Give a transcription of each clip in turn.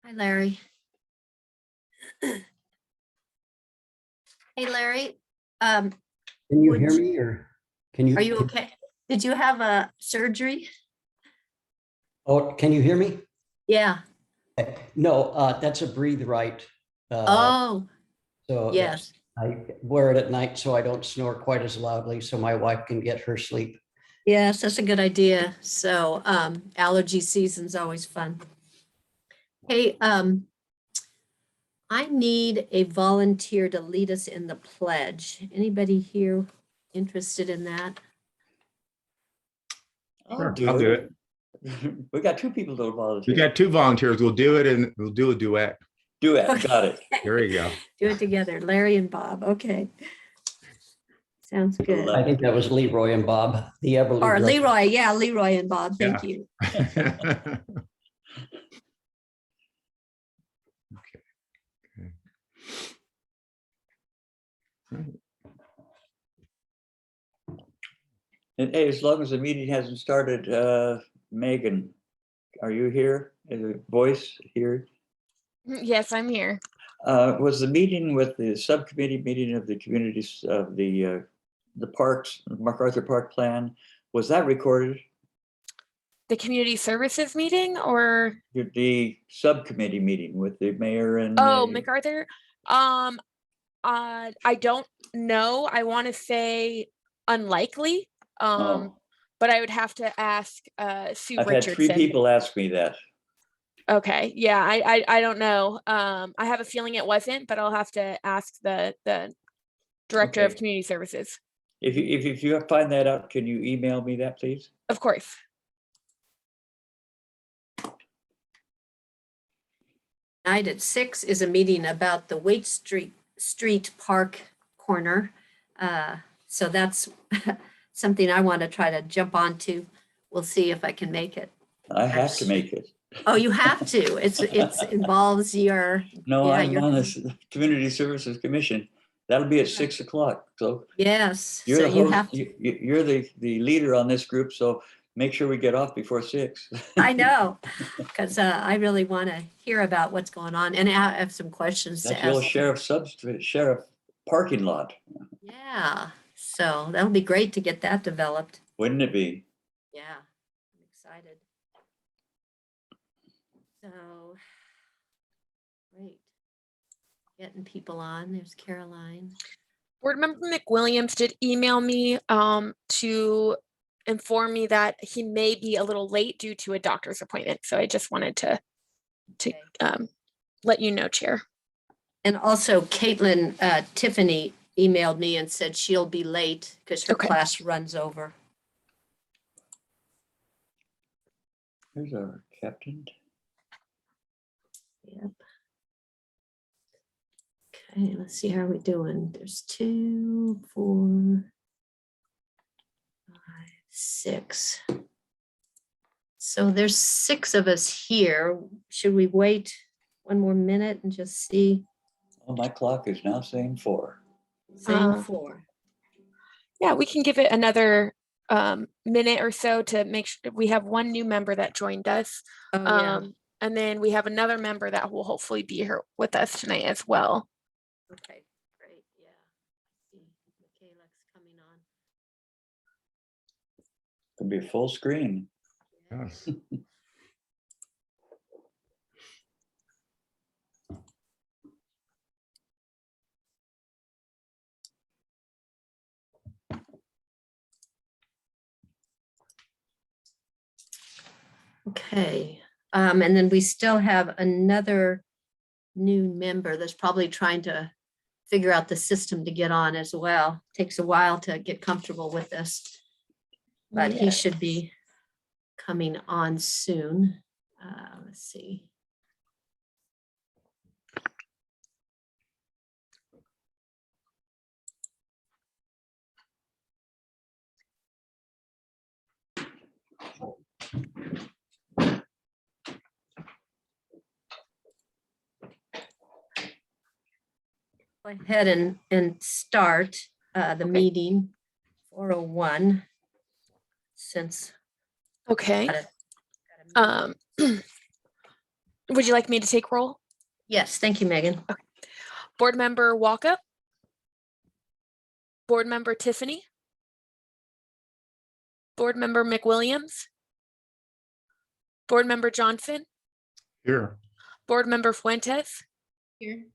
Hi, Larry. Hey, Larry. Can you Would hear you- me or can you? Are you okay? Did you have a surgery? Oh, can you hear me? Yeah. No, that's a breathe right. Oh, So yes. I wear it at night so I don't snore quite as loudly so my wife can get her sleep. Yes, that's a good idea. So, allergy season's always fun. Hey, I need a volunteer to lead us in the pledge. Anybody here interested in that? Sure, I'll I'll do it. We got two people to volunteer. We got two volunteers. We'll do it and we'll do a duet. Do it. Got it. There we go. Do it together, Larry and Bob. Okay. Sounds good. I think that was Leroy and Bob, the Everly. Or brothers. Leroy, yeah, Leroy and Bob. Thank Yeah. you. Okay. Right. And hey, as long as the meeting hasn't started, Megan, are you here? Is the voice here? Yes, I'm here. Was the meeting with the subcommittee meeting of the communities of the parks, MacArthur Park plan, was that recorded? The community services meeting or The subcommittee meeting with the mayor and MacArthur? I don't know. I want to say unlikely. Oh. But I would have to ask Sue I've had three Richardson. people ask me that. Okay. Yeah, I don't know. I have a feeling it wasn't, but I'll have to ask the director of Okay. community services. If you find that out, can you email me that, please? Of course. Night at 6 is a meeting about the Waite Street Park corner. So that's something I want to try to jump onto. We'll see if I can make it. I have to make it. Oh, you have to. It's involves your, No, yeah, I'm you're- on this Community Services Commission. That'll be at 6 o'clock. So yes. you're So the you host, have to. you're the leader on this group. So make sure we get off before 6. I know, because I really want to hear about what's going on, and I have some questions to That's the old ask. sheriff parking lot, Yeah, so that'll be great to get that developed. wouldn't it be? Yeah, I'm excited. So, great. Getting people on. There's Caroline. Board Member McWilliams did email me to inform me that he may be a little late due to a doctor's appointment. So I just wanted to Okay. let you know, Chair. And also Caitlin, Tiffany emailed me and said she'll be late because her Okay. class runs over. There's our captain. Yep. Okay, let's see, how are we doing? There's 2, 4, 5, 6. So there's 6 of us here. Should we wait one more minute and just see? Oh, my clock is now saying 4. Saying 4. Yeah, we can give it another minute or so to make sure. We have one new member that joined us. Oh, yeah. And then we have another member that will hopefully be here with us tonight as well. Okay, great, yeah. I see Michaela's coming on. Could be a full screen. Yes. Okay, and then we still have another new member that's probably trying to figure out the system to get on as well. Takes a while to get comfortable with this, but he Yeah. should be coming on soon. Let's see. Go ahead and start the meeting 4:01 since. Okay. Got a meeting. Would you like me to take roll? Yes, thank you, Megan. Board Member Walkup. Board Member Tiffany. Board Member McWilliams. Board Member Johnson. Here. Board Member Fuentes. Here.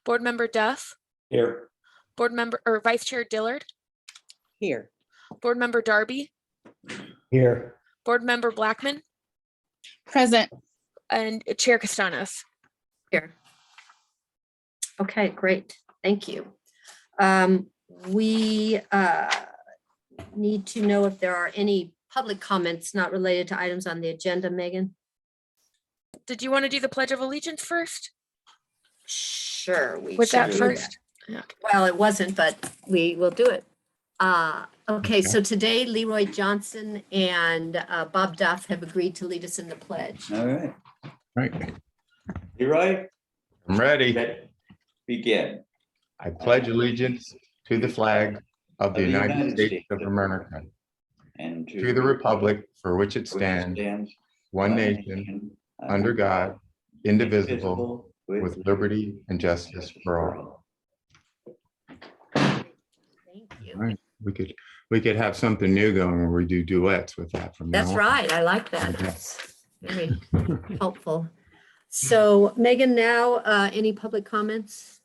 Board Member Duff. Here. Board Member or Vice Chair Dillard. Here. Board Member Darby. Here. Board Member Blackman. Present. And Chair Castanos. Here. Okay, great. Thank you. We need to know if there are any public comments not related to items on the agenda, Megan. Did you want to do the Pledge of Allegiance first? Sure. We Was should that do first? Yeah. Well, it wasn't, but we will do it. Okay, so today Leroy Johnson and Bob Duff have agreed to lead us in the pledge. All right. Right. Leroy, I'm ready. begin. I pledge allegiance to the flag of the United States of America, And to the republic for which it stands, one nation, under God, indivisible, with liberty and justice for all. Thank you. Right. We could have something new going where we do duets with that from now That's on. right. I like that. That's very helpful. So Megan, now, any public comments?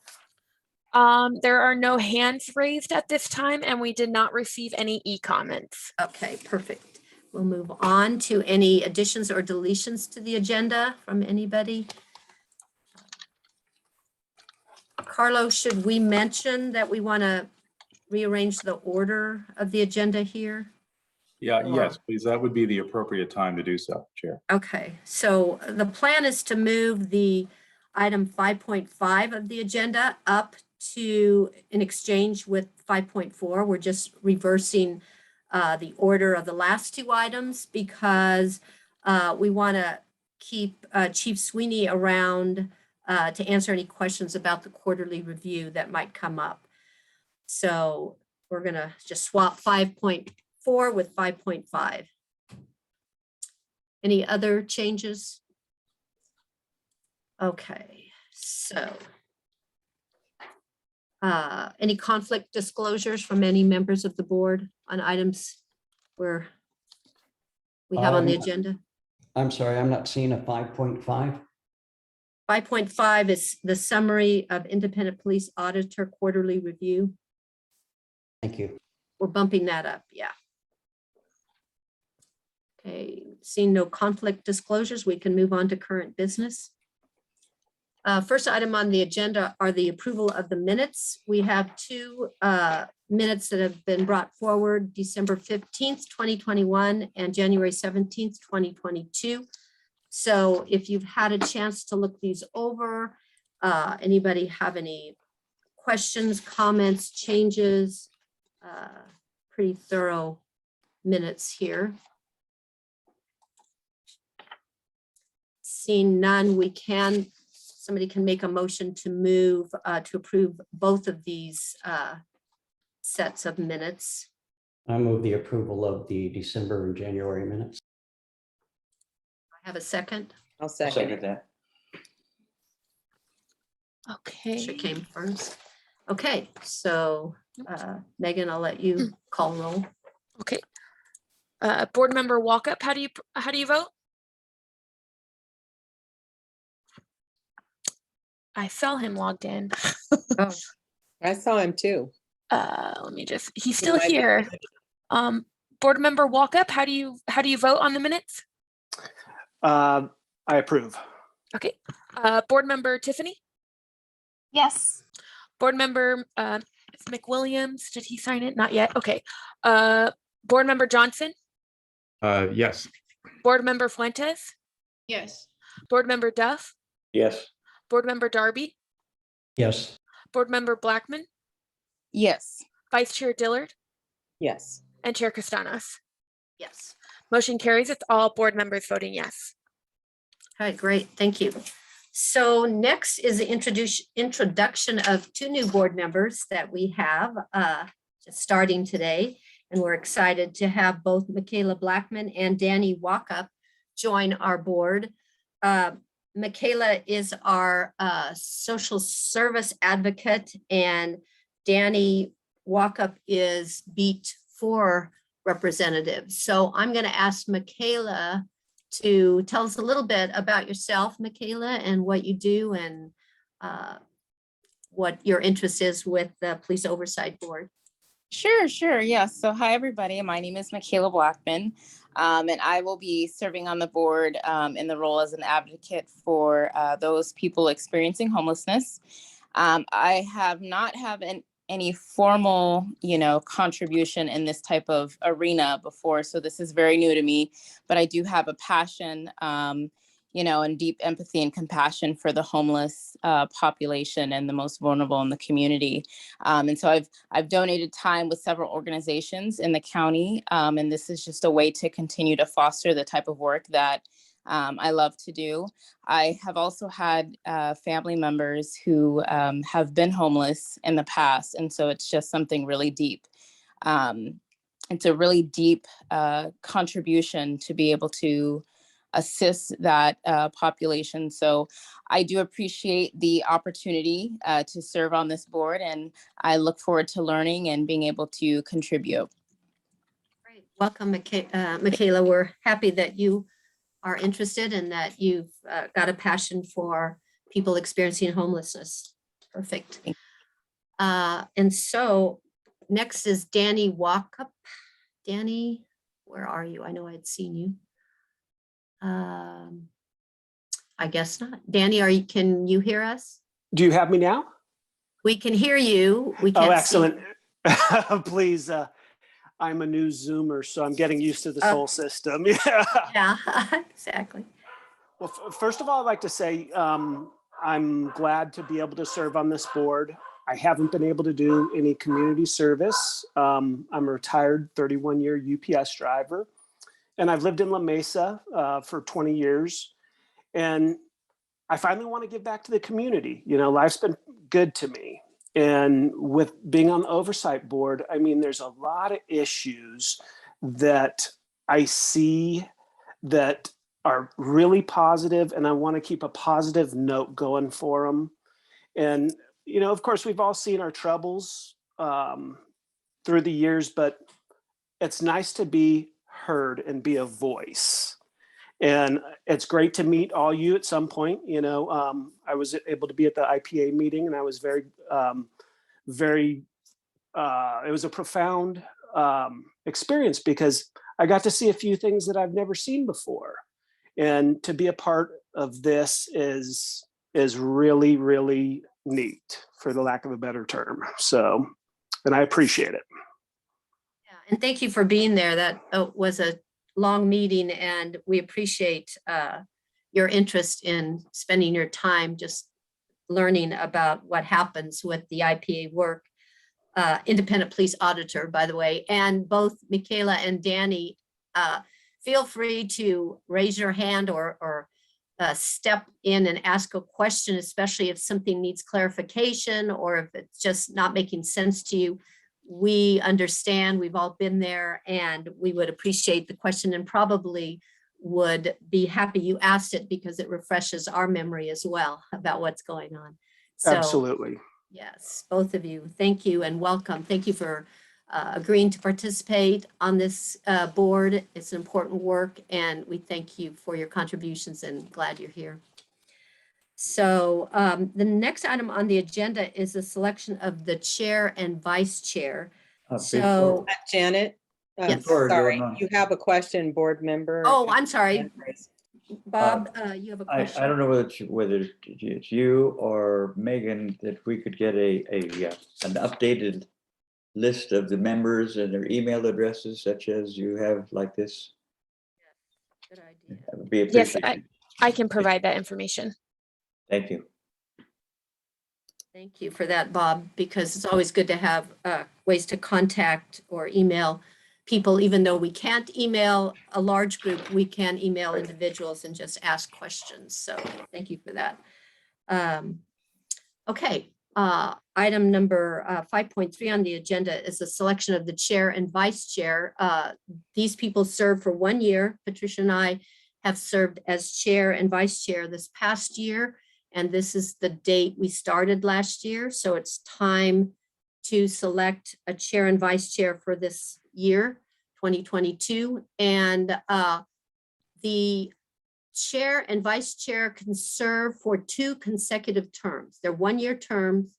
There are no hands raised at this time, and we did not receive any e-comments. Okay, perfect. We'll move on to any additions or deletions to the agenda from anybody. Carlo, should we mention that we want to rearrange the order of the agenda here? Yeah, Or- yes, please. That would be the appropriate time to do so, Chair. Okay, so the plan is to move the item 5.5 of the agenda up to in exchange with 5.4. We're just reversing the order of the last two items because we want to keep Chief Sweeney around to answer any questions about the quarterly review that might come up. So we're going to just swap 5.4 with 5.5. Any other changes? Okay, so any conflict disclosures from any members of the board on items where we have on the agenda? I'm sorry, I'm not seeing a 5.5. 5.5 is the summary of independent police auditor quarterly review. Thank you. We're bumping that up, yeah. Okay, seeing no conflict disclosures, we can move on to current business. First item on the agenda are the approval of the minutes. We have two minutes that have been brought forward, December 15th, 2021 and January 17th, 2022. So if you've had a chance to look these over, anybody have any questions, comments, changes? Pretty thorough minutes here. Seeing none, somebody can make a motion to move to approve both of these sets of minutes. I move the approval of the December and January minutes. I have a second. I'll I'll second second it. that. Okay. She came first. Okay, so Megan, I'll let you call roll. Okay. Board Member Walkup, how do you vote? I saw him logged in. Oh, I saw him too. Let me just, he's still might be here. Board Member Walkup, how do you vote on the minutes? I approve. Okay. Board Member Tiffany? Yes. Board Member McWilliams, did he sign it? Not yet. Okay. Board Member Johnson? Yes. Board Member Fuentes? Yes. Board Member Duff? Yes. Board Member Darby? Yes. Board Member Blackman? Yes. Vice Chair Dillard? Yes. And Chair Castanos? yes. Motion carries with all board members voting yes. All right, great, thank you. So next is the introduction of two new board members that we have just starting today. And we're excited to have both Michaela Blackman and Danny Walkup join our board. Michaela is our social service advocate, and Danny Walkup is beat 4 representative. So I'm going to ask Michaela to tell us a little bit about yourself, Michaela, and what you do and what your interest is with the Police Oversight Board. Sure. Yes. So hi, everybody. My name is Michaela Blackman, and I will be serving on the board in the role as an advocate for those people experiencing homelessness. I have not any formal, contribution in this type of arena before, so this is very new to me, but I do have a passion, and deep empathy and compassion for the homeless population and the most vulnerable in the community. And so I've donated time with several organizations in the county, and this is just a way to continue to foster the type of work that I love to do. I have also had family members who have been homeless in the past, and so it's just something really deep. It's a really deep contribution to be able to assist that population. So I do appreciate the opportunity to serve on this board, and I look forward to learning and being able to contribute. Great. Welcome, Michaela. We're happy that you are interested and that you've got a passion for people experiencing homelessness. Perfect. And so next is Danny Walkup. Danny, where are you? I know I'd seen you. I guess not. Danny, can you hear us? Do you have me now? We can hear you. We Oh, can't excellent. Please, I'm a new Zoomer, so I'm getting used to this whole system. Yeah. Yeah, exactly. Well, first of all, I'd like to say I'm glad to be able to serve on this board. I haven't been able to do any community service. I'm a retired 31-year UPS driver, and I've lived in La Mesa for 20 years. And I finally want to give back to the community. Life's been good to me. And with being on the oversight board, I mean, there's a lot of issues that I see that are really positive, and I want to keep a positive note going for them. And, of course, we've all seen our troubles through the years, but it's nice to be heard and be a voice. And it's great to meet all you at some point. I was able to be at the IPA meeting, and I was it was a profound experience because I got to see a few things that I've never seen before. And to be a part of this is really, really neat, for the lack of a better term. So, and I appreciate it. Yeah, and thank you for being there. That was a long meeting, and we appreciate your interest in spending your time just learning about what happens with the IPA work. Independent police auditor, by the way, and both Michaela and Danny, feel free to raise your hand or step in and ask a question, especially if something needs clarification or if it's just not making sense to you. We understand, we've all been there, and we would appreciate the question and probably would be happy you asked it because it refreshes our memory as well about what's going on. So, absolutely. Yes, both of you, thank you and welcome. Thank you for agreeing to participate on this board. It's important work, and we thank you for your contributions and glad you're here. So the next item on the agenda is the selection of the chair and vice chair. So Janet, Yes. sorry, you have a question, board member. Oh, I'm sorry. Bob, you have a question? I don't know whether it's you or Megan that we could get an updated list of the members and their email addresses, such as you have like this. Good idea. That would be Yes, appreciated. I can provide that information. Thank you. Thank you for that, Bob, because it's always good to have ways to contact or email people. Even though we can't email a large group, we can email individuals and just ask questions. So thank you for that. Okay, item number 5.3 on the agenda is the selection of the chair and vice chair. These people serve for 1 year. Patricia and I have served as chair and vice chair this past year. And this is the date we started last year. So it's time to select a chair and vice chair for this year, 2022. And the chair and vice chair can serve for 2 consecutive terms. They're 1-year terms.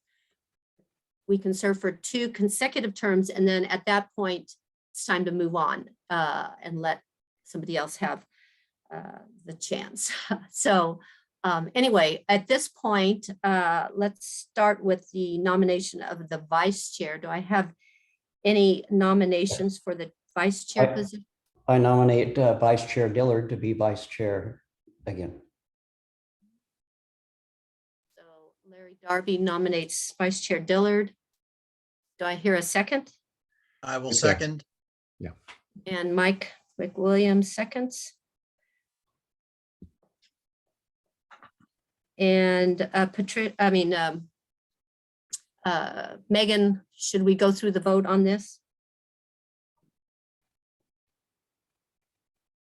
We can serve for 2 consecutive terms. And then at that point, it's time to move on and let somebody else have the chance. So anyway, at this point, let's start with the nomination of the vice chair. Do I have any nominations for the vice chair position? I nominate Vice Chair Dillard to be vice chair again. So Larry Darby nominates Vice Chair Dillard. Do I hear a second? I will Okay. second. And Mike McWilliams seconds. And Megan, should we go through the vote on this?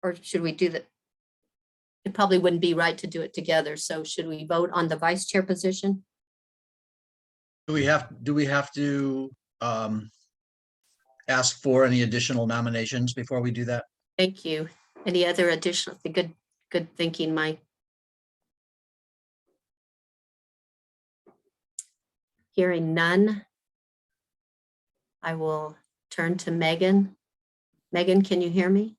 Or should we do that? It probably wouldn't be right to do it together. So should we vote on the vice chair position? Do we have to ask for any additional nominations before we do that? Thank you. Any other additional, good thinking, Mike. Hearing none, I will turn to Megan. Megan, can you hear me?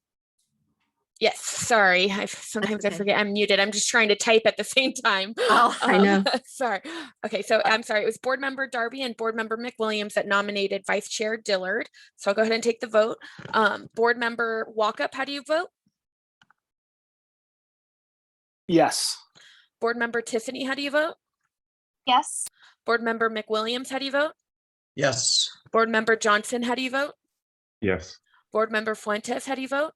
Yes, sorry. Sometimes I okay. forget I'm muted. I'm just trying to type at the same time. Oh, I know. Sorry. Okay, so I'm sorry. It was Board Member Darby and Board Member McWilliams that nominated Vice Chair Dillard. So I'll go ahead and take the vote. Board Member Walkup, how do you vote? Yes. Board Member Tiffany, how do you vote? Yes. Board Member McWilliams, how do you vote? Yes. Board Member Johnson, how do you vote? Yes. Board Member Fuentes, how do you vote?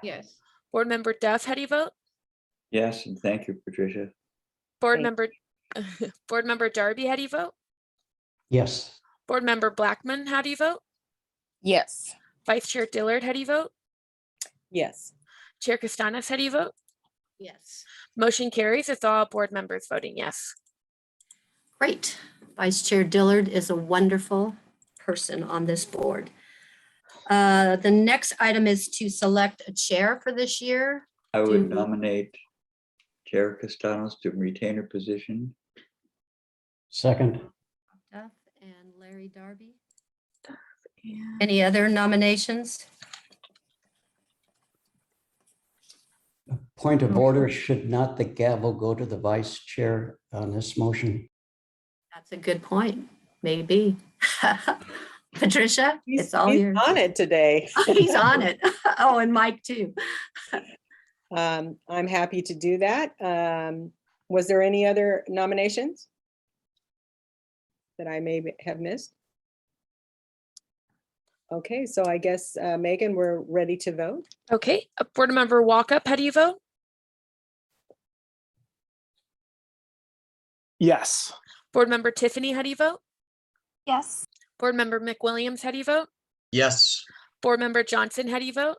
Yes. Board Member Duff, how do you vote? Yes, and thank you, Patricia. Board Thank Member Board Member Darby, how do you vote? Yes. Board Member Blackman, how do you vote? Yes. Vice Chair Dillard, how do you vote? Yes. Chair Castanes, how do you vote? Yes. Motion carries with all board members voting yes. Great. Vice Chair Dillard is a wonderful person on this board. The next item is to select a chair for this year. I would Do- nominate Chair Castanos to retain her position. Second. Duff and Larry Darby. And Any other nominations? Point of order, should not the gavel go to the vice chair on this motion? That's a good point. Maybe. Patricia, it's all He's yours. on it today. He's on it. Oh, and Mike too. I'm happy to do that. Was there any other nominations that I may have missed? Okay, so I guess, Megan, we're ready to vote. okay, Board Member Walkup, how do you vote? Yes. Board Member Tiffany, how do you vote? Yes. Board Member McWilliams, how do you vote? Yes. Board Member Johnson, how do you vote?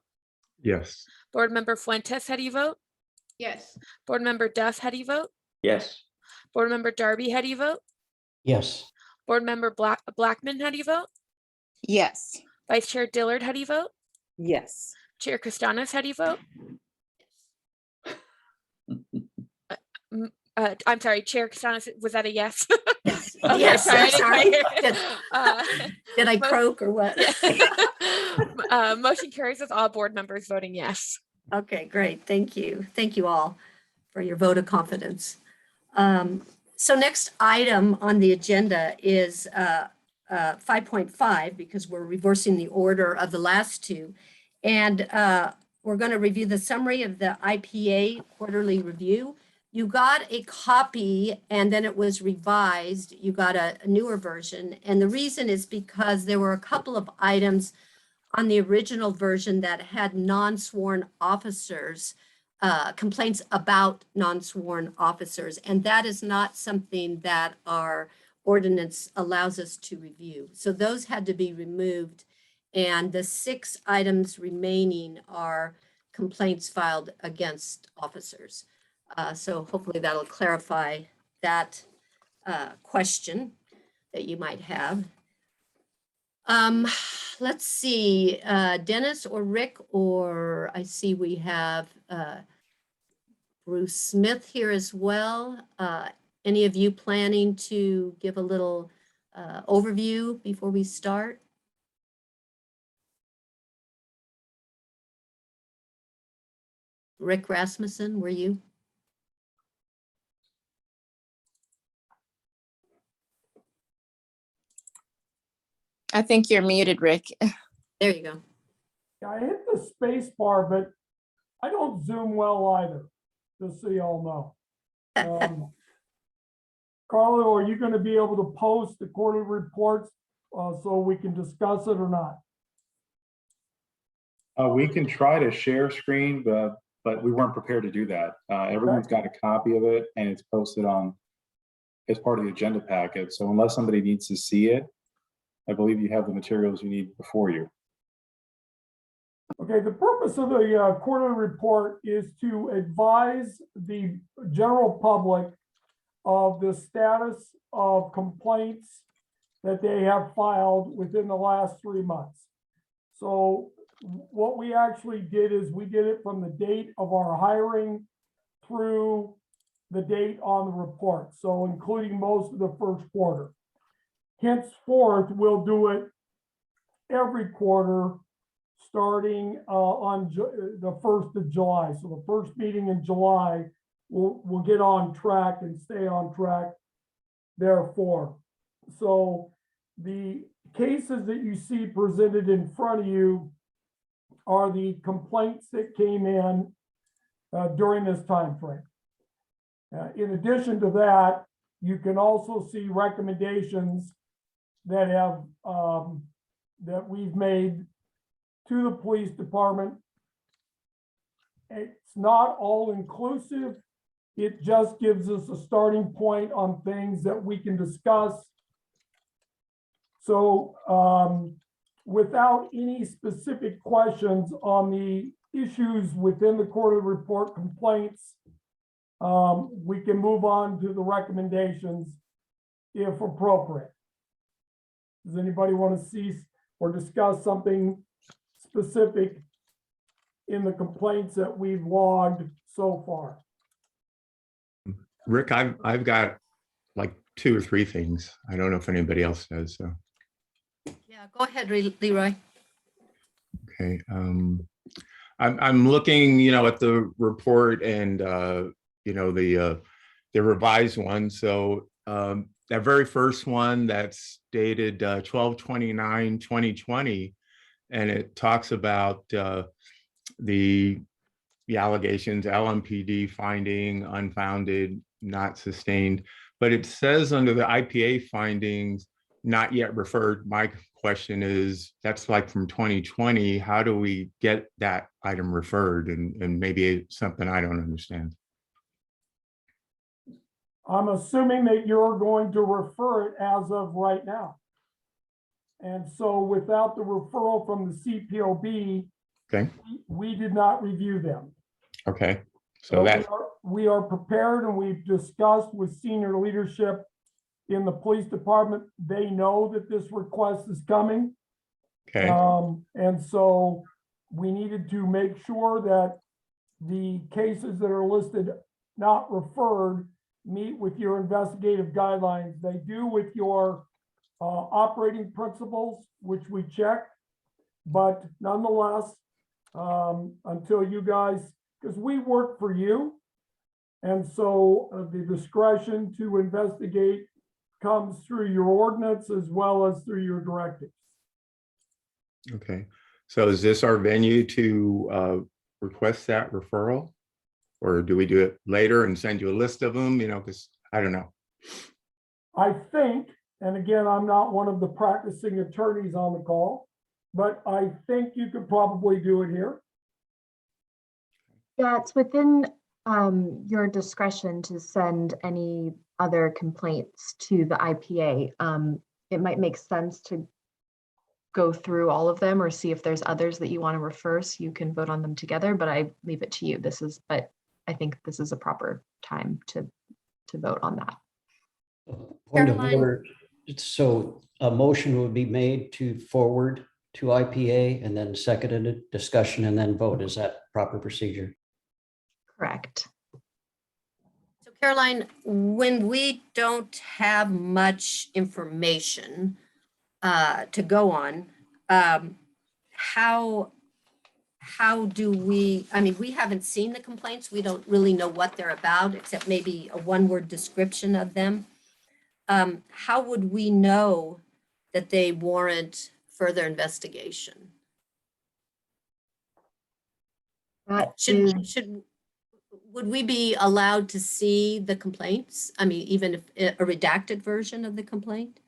Yes. Board Member Fuentes, how do you vote? Yes. Board Member Duff, how do you vote? Yes, Board Member Darby, how do you vote? Yes. Board Member Blackman, how do you vote? Yes. Vice Chair Dillard, how do you vote? Yes. Chair Castanes, how do you vote? I'm sorry, Chair Castanes, was that a yes? Yes. Okay, Yes, sorry, I didn't sorry. quite hear. Did, did I croak or what? Motion carries with all board members voting yes. Okay, great. Thank you. Thank you all for your vote of confidence. So next item on the agenda is 5.5, because we're reversing the order of the last two. And we're going to review the summary of the IPA quarterly review. You got a copy and then it was revised. You got a newer version. And the reason is because there were a couple of items on the original version that had non-sworn officers, complaints about non-sworn officers. And that is not something that our ordinance allows us to review. So those had to be removed. And the 6 items remaining are complaints filed against officers. So hopefully that'll clarify that question that you might have. Let's see, Dennis or Rick, or I see we have Bruce Smith here as well. Any of you planning to give a little overview before we start? Rick Rasmussen, were you? I think you're muted, Rick. There you go. Yeah, I hit the space bar, but I don't Zoom well either, just so y'all know. Carlo, are you going to be able to post the quarterly reports so we can discuss it or not? We can try to share screen, but we weren't prepared to do that. Everyone's got a copy of it and it's posted on as part of the agenda packet. So unless somebody needs to see it, I believe you have the materials you need before you. Okay, the purpose of the quarterly report is to advise the general public of the status of complaints that they have filed within the last 3 months. So what we actually did is we did it from the date of our hiring through the date on the report. So including most of the first quarter. Henceforth, we'll do it every quarter starting on the 1st of July. So the first meeting in July, we'll get on track and stay on track therefore. So the cases that you see presented in front of you are the complaints that came in during this time frame. In addition to that, you can also see recommendations that have that we've made to the police department. It's not all inclusive. It just gives us a starting point on things that we can discuss. So without any specific questions on the issues within the quarterly report complaints, we can move on to the recommendations if appropriate. Does anybody want to see or discuss something specific in the complaints that we've logged so far? Rick, I've got like 2 or 3 things. I don't know if anybody else does. So. Yeah, go ahead, Leroy. Okay. I'm looking, at the report and the revised one. So that very first one that's dated 12/29/2020, and it talks about the allegations, LMPD finding unfounded, not sustained, but it says under the IPA findings, not yet referred. My question is, that's like from 2020. How do we get that item referred? And maybe something I don't understand. I'm assuming that you're going to refer it as of right now. And so without the referral from the CPOB, okay, we did not review them. Okay, so that we are prepared, and we've discussed with senior leadership in the police department. They know that this request is coming. Okay. And so we needed to make sure that the cases that are listed, not referred, meet with your investigative guidelines. They do with your operating principles, which we check, but nonetheless, until you guys, because we work for you, and so the discretion to investigate comes through your ordinance as well as through your directives. Okay, so is this our venue to request that referral, or do we do it later and send you a list of them? Because I don't know. I think, and again, I'm not one of the practicing attorneys on the call, but I think you could probably do it here. Yeah, it's within your discretion to send any other complaints to the IPA. It might make sense to go through all of them or see if there's others that you want to refer, so you can vote on them together, but I leave it to you. But I think this is a proper time to vote on that. Point of Caroline? order. So a motion would be made to forward to IPA and then seconded discussion and then vote. Is that proper procedure? Correct. So Caroline, when we don't have much information to go on, how do we, I mean, we haven't seen the complaints. We don't really know what they're about, except maybe a one-word description of them. How would we know that they warrant further investigation? Would we be allowed to see the complaints? I mean, even if a redacted version of the complaint?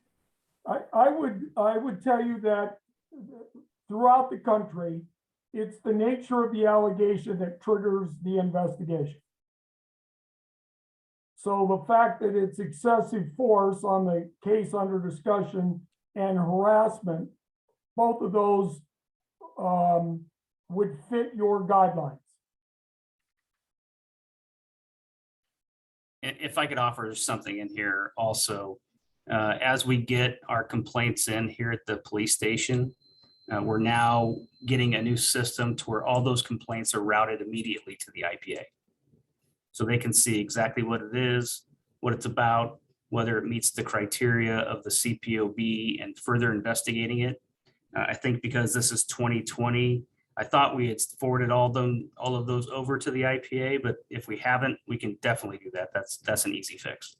I would tell you that throughout the country, it's the nature of the allegation that triggers the investigation. So the fact that it's excessive force on the case under discussion and harassment, both of those would fit your guidelines. If I could offer something in here also, as we get our complaints in here at the police station, we're now getting a new system to where all those complaints are routed immediately to the IPA. So they can see exactly what it is, what it's about, whether it meets the criteria of the CPOB and further investigating it. I think because this is 2020, I thought we had forwarded all of those over to the IPA, but if we haven't, we can definitely do that. That's an easy fix.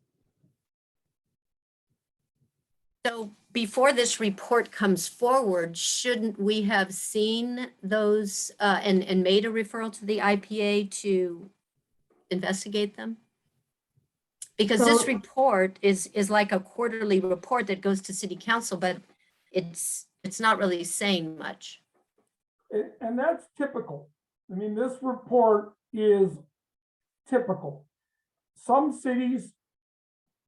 So before this report comes forward, shouldn't we have seen those and made a referral to the IPA to investigate them? Because this report is like a quarterly report that goes to city council, but it's not really saying much. And that's typical. I mean, this report is typical. Some cities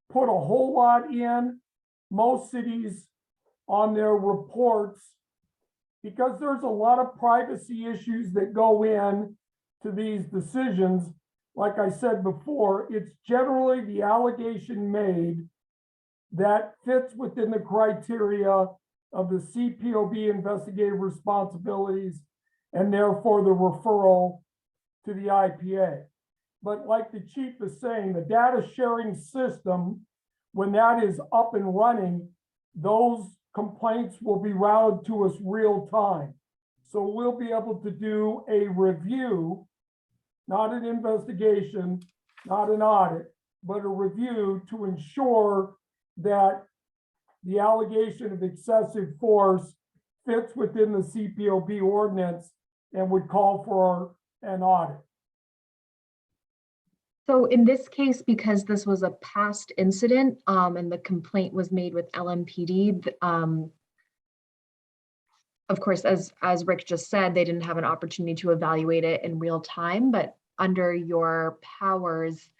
put a whole lot in. Most cities on their reports, because there's a lot of privacy issues that go in to these decisions. Like I said before, it's generally the allegation made that fits within the criteria of the CPOB investigative responsibilities, and therefore the referral to the IPA. But like the chief is saying, the data sharing system, when that is up and running, those complaints will be routed to us real time. So we'll be able to do a review, not an investigation, not an audit, but a review to ensure that the allegation of excessive force fits within the CPOB ordinance and would call for an audit. So in this case, because this was a past incident and the complaint was made with LMPD, of course, as Rick just said, they didn't have an opportunity to evaluate it in real time, but under your powers,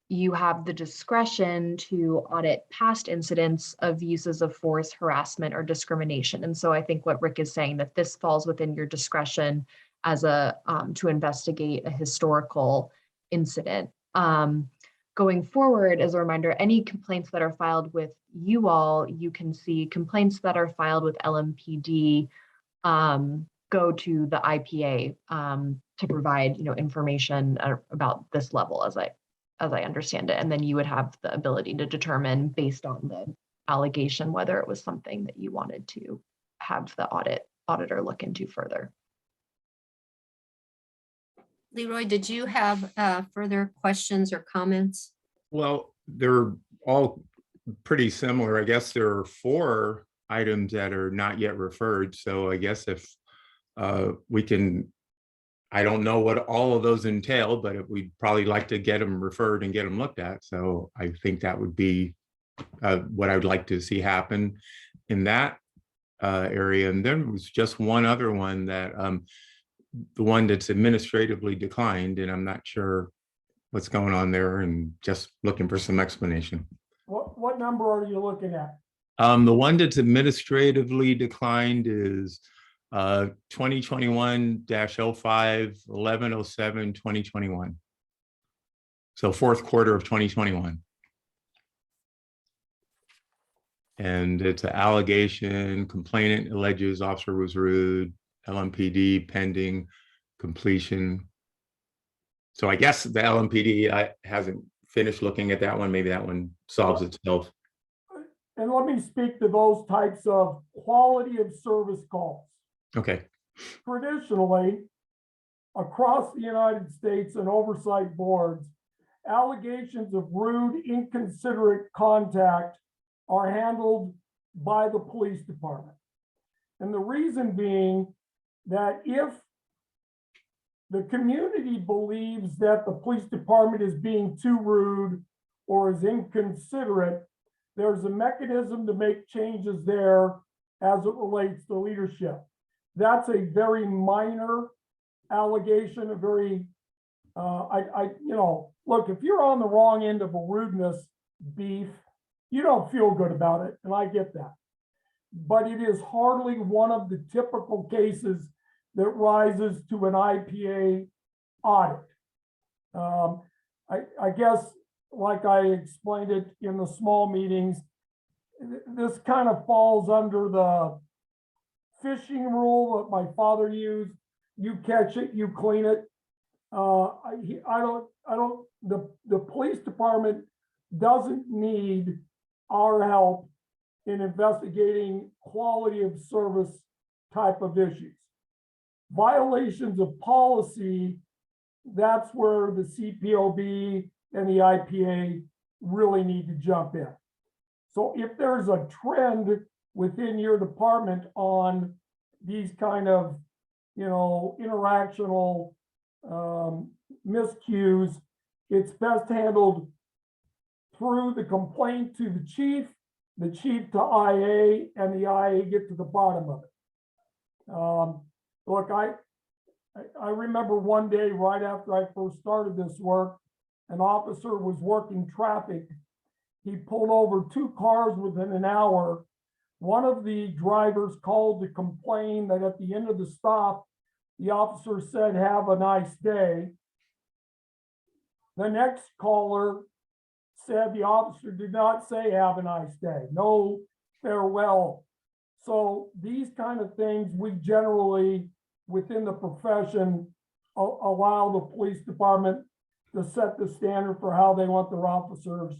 you have the discretion to audit past incidents of uses of force, harassment, or discrimination. And so I think what Rick is saying, that this falls within your discretion as to investigate a historical incident. Going forward, as a reminder, any complaints that are filed with you all, you can see complaints that are filed with LMPD go to the IPA to provide, information about this level, as I understand it, and then you would have the ability to determine based on the allegation whether it was something that you wanted to have the auditor look into further. Leroy, did you have further questions or comments? Well, they're all pretty similar. I guess there are 4 items that are not yet referred. So I guess if we can, I don't know what all of those entail, but we'd probably like to get them referred and get them looked at. So I think that would be what I would like to see happen in that area. And then there was just one other one that the one that's administratively declined, and I'm not sure what's going on there and just looking for some explanation. What number are you looking at? The one that's administratively declined is 2021-05, 1107, 2021. So fourth quarter of 2021. And it's an allegation, complainant alleges officer was rude, LMPD pending completion. So I guess the LMPD hasn't finished looking at that one. Maybe that one solves itself. And let me speak to those types of quality of service calls. Okay. Traditionally, across the United States and oversight boards, allegations of rude, inconsiderate contact are handled by the police department. And the reason being that if the community believes that the police department is being too rude or is inconsiderate, there's a mechanism to make changes there as it relates to leadership. That's a very minor allegation, a very, look, if you're on the wrong end of a rudeness beef, you don't feel good about it, and I get that. But it is hardly one of the typical cases that rises to an IPA audit. I guess, like I explained it in the small meetings, this kind of falls under the fishing rule that my father used. You catch it, you clean it. The police department doesn't need our help in investigating quality of service type of issues. Violations of policy, that's where the CPOB and the IPA really need to jump in. So if there's a trend within your department on these kind of, interactional miscues, it's best handled through the complaint to the chief to IA, and the IA get to the bottom of it. Look, I remember one day right after I first started this work, an officer was working traffic. He pulled over 2 cars within an hour. One of the drivers called to complain that at the end of the stop, the officer said, "Have a nice day." The next caller said the officer did not say, "Have a nice day." No farewell. So these kind of things, we generally, within the profession, allow the police department to set the standard for how they want their officers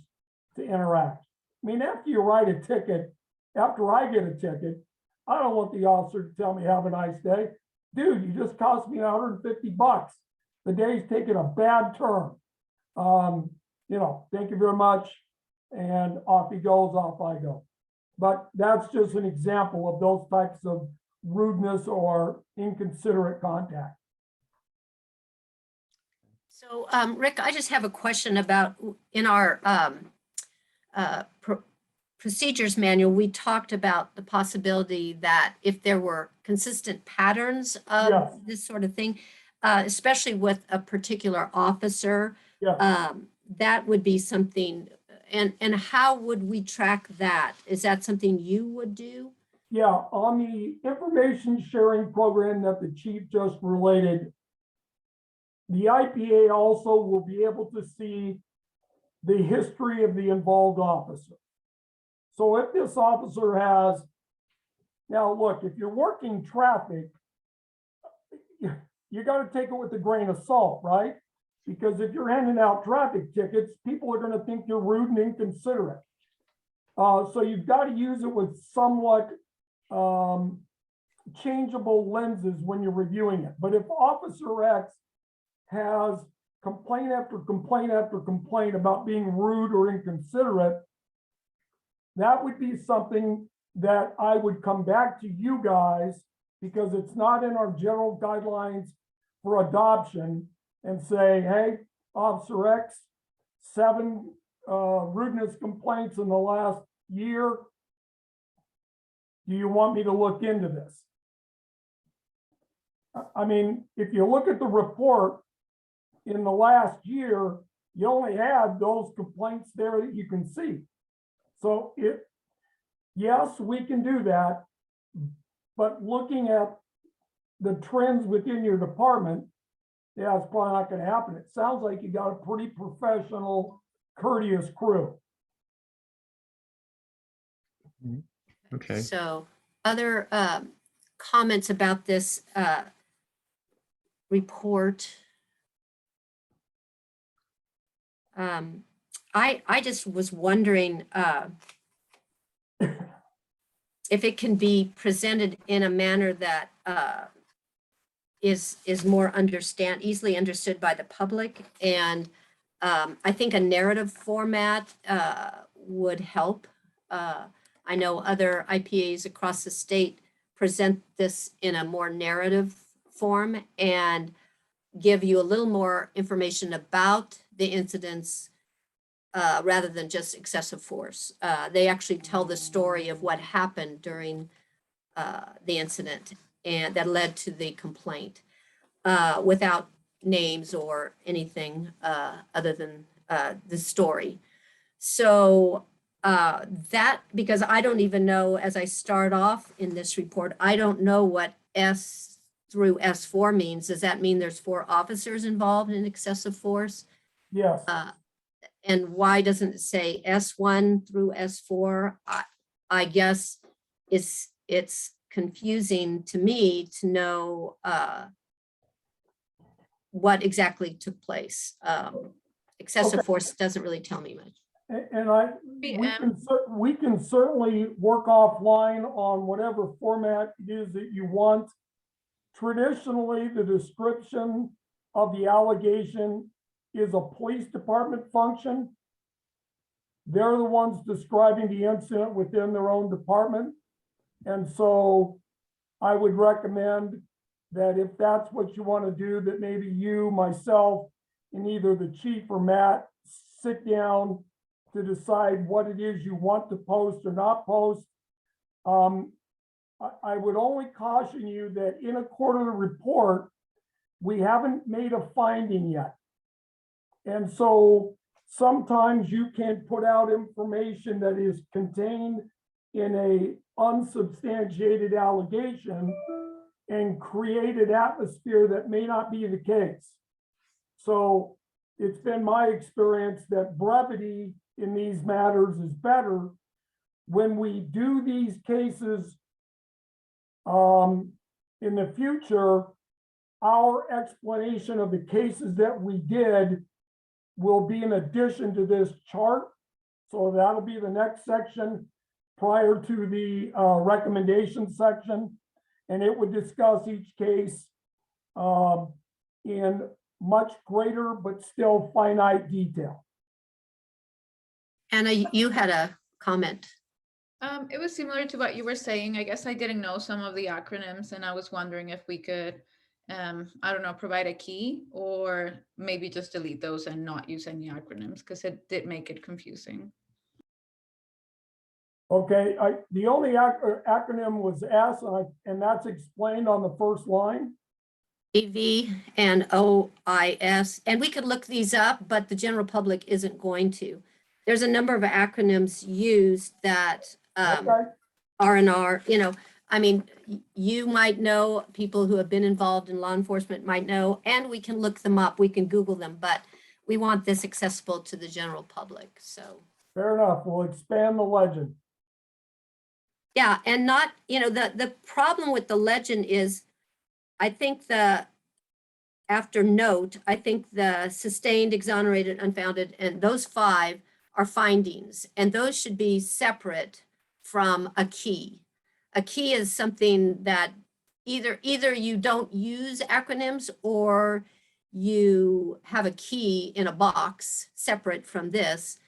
to interact. I mean, after you write a ticket, after I get a ticket, I don't want the officer to tell me, "Have a nice day." Dude, you just cost me $150. The day's taking a bad turn. Thank you very much. And off he goes, off I go. But that's just an example of those types of rudeness or inconsiderate contact. So, Rick, I just have a question about in our procedures manual, we talked about the possibility that if there were consistent patterns of Yes. this sort of thing, especially with a particular officer, Yes. that would be something. And how would we track that? Is that something you would do? Yeah, on the information sharing program that the chief just related, the IPA also will be able to see the history of the involved officer. So if this officer has, now look, if you're working traffic, you got to take it with a grain of salt, right? Because if you're handing out traffic tickets, people are going to think you're rude and inconsiderate. So you've got to use it with somewhat changeable lenses when you're reviewing it. But if Officer X has complaint after complaint after complaint about being rude or inconsiderate, that would be something that I would come back to you guys, because it's not in our general guidelines for adoption, and say, "Hey, Officer X, 7 rudeness complaints in the last year. Do you want me to look into this?" I mean, if you look at the report in the last year, you only had those complaints there that you can see. So yes, we can do that. But looking at the trends within your department, yeah, it's probably not gonna happen. It sounds like you got a pretty professional, courteous crew. Okay. So other comments about this report? I just was wondering if it can be presented in a manner that is more easily understood by the public. And I think a narrative format would help. I know other IPAs across the state present this in a more narrative form and give you a little more information about the incidents rather than just excessive force. They actually tell the story of what happened during the incident and that led to the complaint without names or anything other than the story. So that, because I don't even know, as I start off in this report, I don't know what S through S4 means. Does that mean there's 4 officers involved in excessive force? Yes. And why doesn't it say S1 through S4? I guess it's confusing to me to know what exactly took place. Excessive force doesn't really tell me much. And we can certainly work offline on whatever format it is that you want. Traditionally, the description of the allegation is a police department function. They're the ones describing the incident within their own department. And so I would recommend that if that's what you want to do, that maybe you, myself, and either the chief or Matt sit down to decide what it is you want to post or not post. I would only caution you that in a quarterly report, we haven't made a finding yet. And so sometimes you can put out information that is contained in a unsubstantiated allegation and create an atmosphere that may not be the case. So it's been my experience that brevity in these matters is better. When we do these cases in the future, our explanation of the cases that we did will be in addition to this chart. So that'll be the next section prior to the recommendation section. And it would discuss each case in much greater but still finite detail. Anna, you had a comment. It was similar to what you were saying. I guess I didn't know some of the acronyms, and I was wondering if we could, I don't know, provide a key or maybe just delete those and not use any acronyms, because it did make it confusing. Okay, the only acronym was S, and that's explained on the first line. EV and OIS, and we could look these up, but the general public isn't going to. There's a number of acronyms used that R&R, I mean, you might know, people who have been involved in law enforcement might know, and we can look them up, we can Google them, but we want this accessible to the general public, so. Fair enough, we'll expand the legend. Yeah, and not, the problem with the legend is, I think after note, I think the sustained, exonerated, unfounded, and those 5 are findings, and those should be separate from a key. A key is something that either you don't use acronyms or you have a key in a box separate from this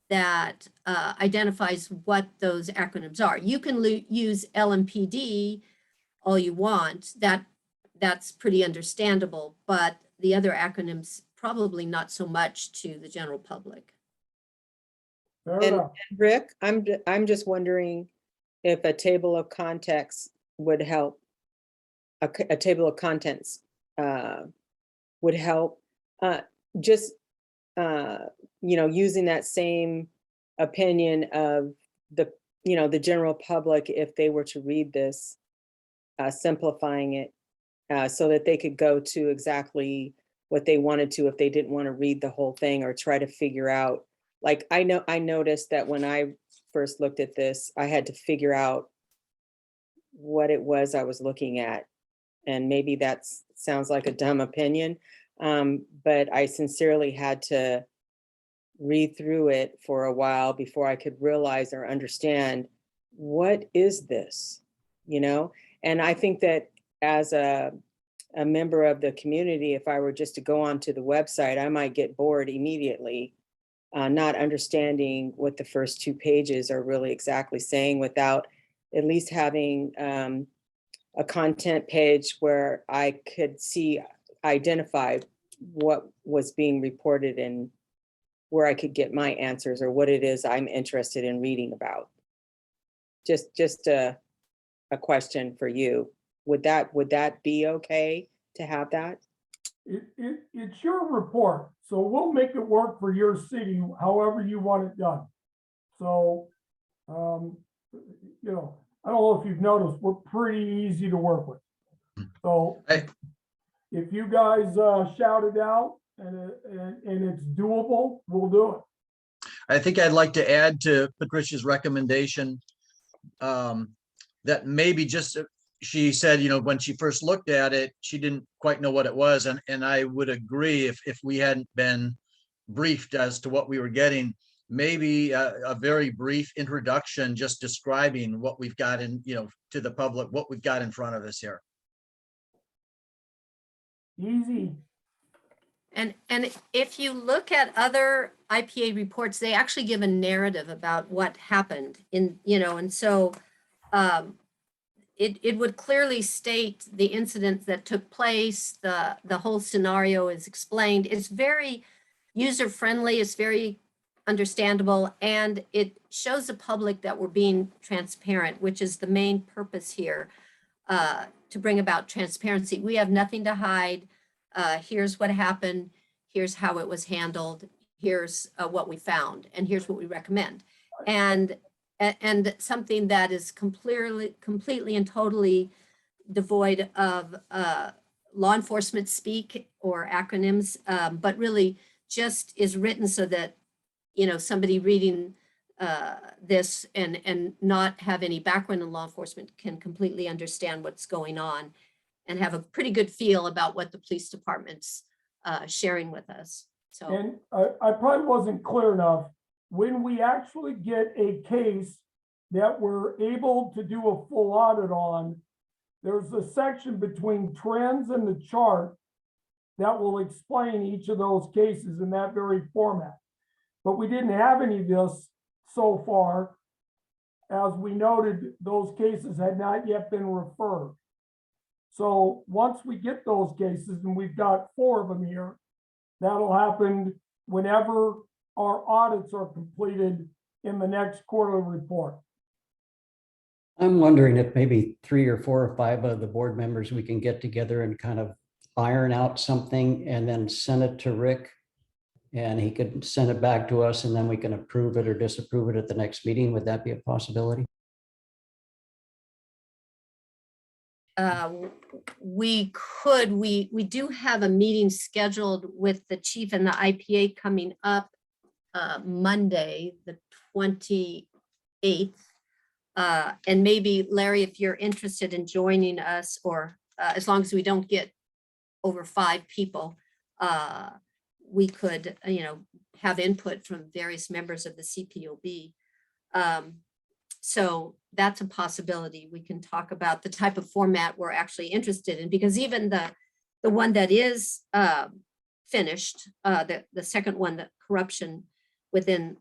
that identifies what those acronyms are. You can use LMPD all you want. That's pretty understandable, but the other acronyms probably not so much to the general public. And Rick, I'm just wondering if a table of contents would help. A table of contents would help. Just using that same opinion of you know, the general public, if they were to read this, simplifying it, so that they could go to exactly what they wanted to if they didn't want to read the whole thing or try to figure out. Like, I noticed that when I first looked at this, I had to figure out what it was I was looking at. And maybe that sounds like a dumb opinion, but I sincerely had to read through it for a while before I could realize or understand, what is this, you know? And I think that as a member of the community, if I were just to go onto the website, I might get bored immediately, not understanding what the first 2 pages are really exactly saying, without at least having a content page where I could identify what was being reported and where I could get my answers or what it is I'm interested in reading about. Just a question for you. Would that be okay to have that? It's your report, so we'll make it work for your city, however you want it done. So, you know, I don't know if you've noticed, we're pretty easy to work with. So if you guys shout it out and it's doable, we'll do it. I think I'd like to add to Patricia's recommendation that maybe just, she said, you know, when she first looked at it, she didn't quite know what it was. And I would agree, if we hadn't been briefed as to what we were getting, maybe a very brief introduction, just describing what we've got in, you know, to the public, what we've got in front of us here. Easy. And if you look at other IPA reports, they actually give a narrative about what happened in, you know, and so it would clearly state the incidents that took place. The whole scenario is explained. It's very user-friendly. It's very understandable, and it shows the public that we're being transparent, which is the main purpose here, to bring about transparency. We have nothing to hide. Here's what happened. Here's how it was handled. Here's what we found, and here's what we recommend. And something that is completely and totally devoid of law enforcement speak or acronyms, but really just is written so that, you know, somebody reading this and not have any background in law enforcement can completely understand what's going on and have a pretty good feel about what the police department's sharing with us. So, And I probably wasn't clear enough. When we actually get a case that we're able to do a full audit on, there's a section between trends and the chart that will explain each of those cases in that very format. But we didn't have any of this so far. As we noted, those cases had not yet been referred. So once we get those cases, and we've got 4 of them here, that'll happen whenever our audits are completed in the next quarterly report. I'm wondering if maybe 3 or 4 or 5 of the board members, we can get together and kind of iron out something and then send it to Rick. And he could send it back to us, and then we can approve it or disapprove it at the next meeting. Would that be a possibility? we could, we do have a meeting scheduled with the chief and the IPA coming up Monday, the 28th. And maybe Larry, if you're interested in joining us, or as long as we don't get over 5 people, we could, you know, have input from various members of the CPOB. So that's a possibility. We can talk about the type of format we're actually interested in, because even the one that is finished, the second one, the corruption within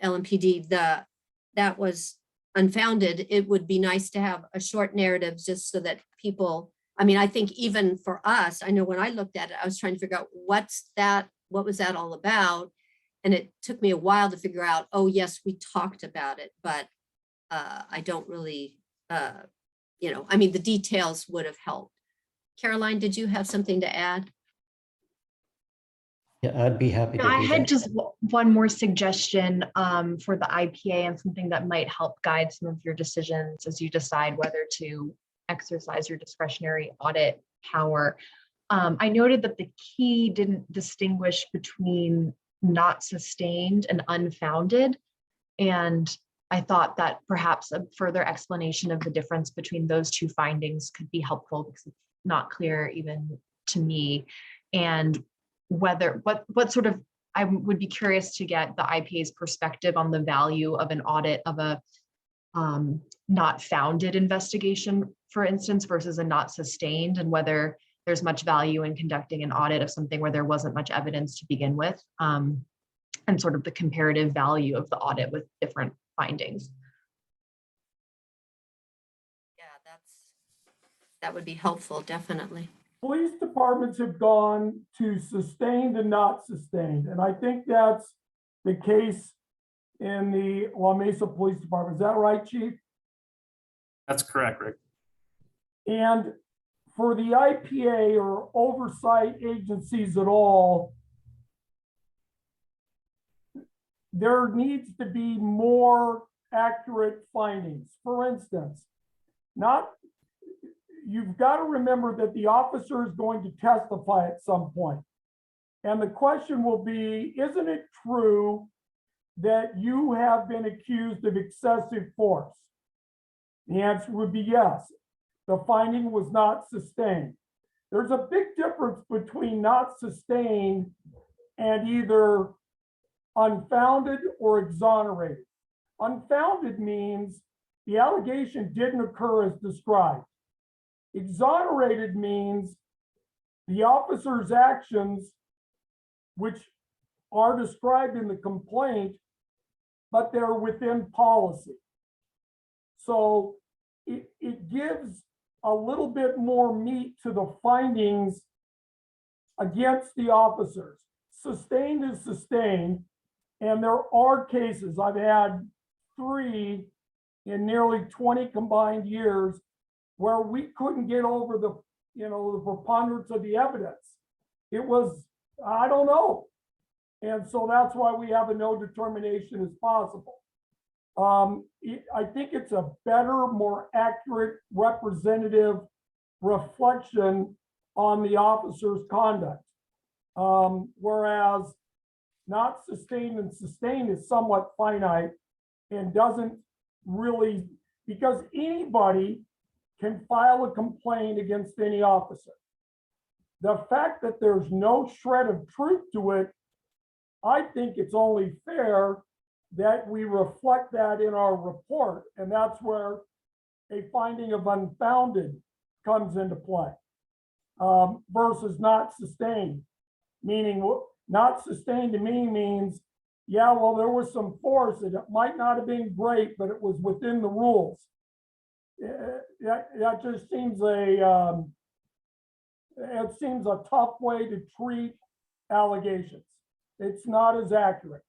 LMPD, that was unfounded. It would be nice to have a short narrative just so that people, I mean, I think even for us, I know when I looked at it, I was trying to figure out what was that all about? And it took me a while to figure out, oh yes, we talked about it, but I don't really, you know, I mean, the details would have helped. Caroline, did you have something to add? Yeah, I'd be happy to I do had that. just one more suggestion for the IPA and something that might help guide some of your decisions as you decide whether to exercise your discretionary audit power. I noted that the key didn't distinguish between not sustained and unfounded. And I thought that perhaps a further explanation of the difference between those two findings could be helpful because it's not clear even to me. And whether, what sort of, I would be curious to get the IPA's perspective on the value of an audit of a not founded investigation, for instance, versus a not sustained, and whether there's much value in conducting an audit of something where there wasn't much evidence to begin with, and sort of the comparative value of the audit with different findings. Yeah, that would be helpful, definitely. Police departments have gone to sustained and not sustained. And I think that's the case in the La Mesa Police Department. Is that right, Chief? That's correct, Rick. And for the IPA or oversight agencies at all, there needs to be more accurate findings. For instance, you've got to remember that the officer is going to testify at some point. And the question will be, isn't it true that you have been accused of excessive force? The answer would be yes. The finding was not sustained. There's a big difference between not sustained and either unfounded or exonerated. Unfounded means the allegation didn't occur as described. Exonerated means the officer's actions, which are described in the complaint, but they're within policy. So it gives a little bit more meat to the findings against the officers. Sustained is sustained, and there are cases, I've had 3 in nearly 20 combined years, where we couldn't get over the preponderance of the evidence. It was, I don't know. And so that's why we have a no determination as possible. I think it's a better, more accurate, representative reflection on the officer's conduct. Whereas not sustained and sustained is somewhat finite and doesn't really, because anybody can file a complaint against any officer. The fact that there's no shred of truth to it, I think it's only fair that we reflect that in our report. And that's where a finding of unfounded comes into play, versus not sustained. Meaning not sustained to me means, yeah, well, there was some force and it might not have been great, but it was within the rules. That just seems it seems a tough way to treat allegations. It's not as accurate.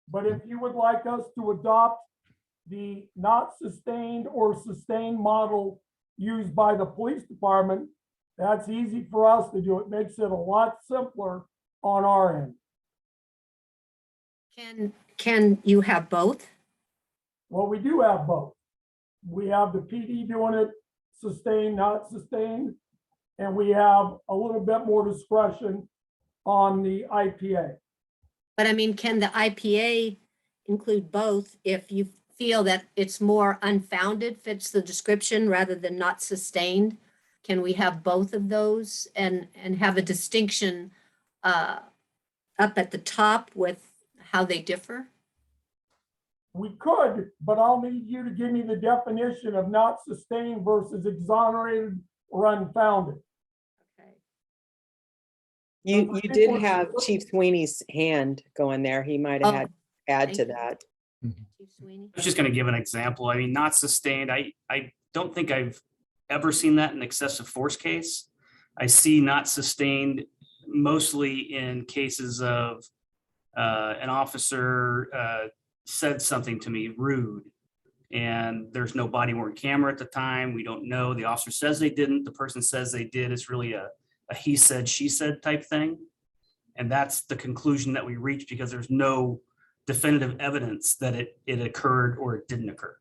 But if you would like us to adopt the not sustained or sustained model used by the police department, that's easy for us to do. It makes it a lot simpler on our end. Can you have both? Well, we do have both. We have the PD doing it sustained, not sustained, and we have a little bit more discretion on the IPA. But I mean, can the IPA include both if you feel that it's more unfounded, fits the description rather than not sustained? Can we have both of those and have a distinction up at the top with how they differ? We could, but I'll need you to give me the definition of not sustained versus exonerated or unfounded. Okay. You did have Chief Sweeney's hand going there. He might have had to add to that. Chief Sweeney. I was just going to give an example. I mean, not sustained. I don't think I've ever seen that in excessive force case. I see not sustained mostly in cases of an officer said something to me rude, and there's no body worn camera at the time. We don't know. The officer says they didn't. The person says they did. It's really a a he said, she said type thing. And that's the conclusion that we reached because there's no definitive evidence that it occurred or it didn't occur.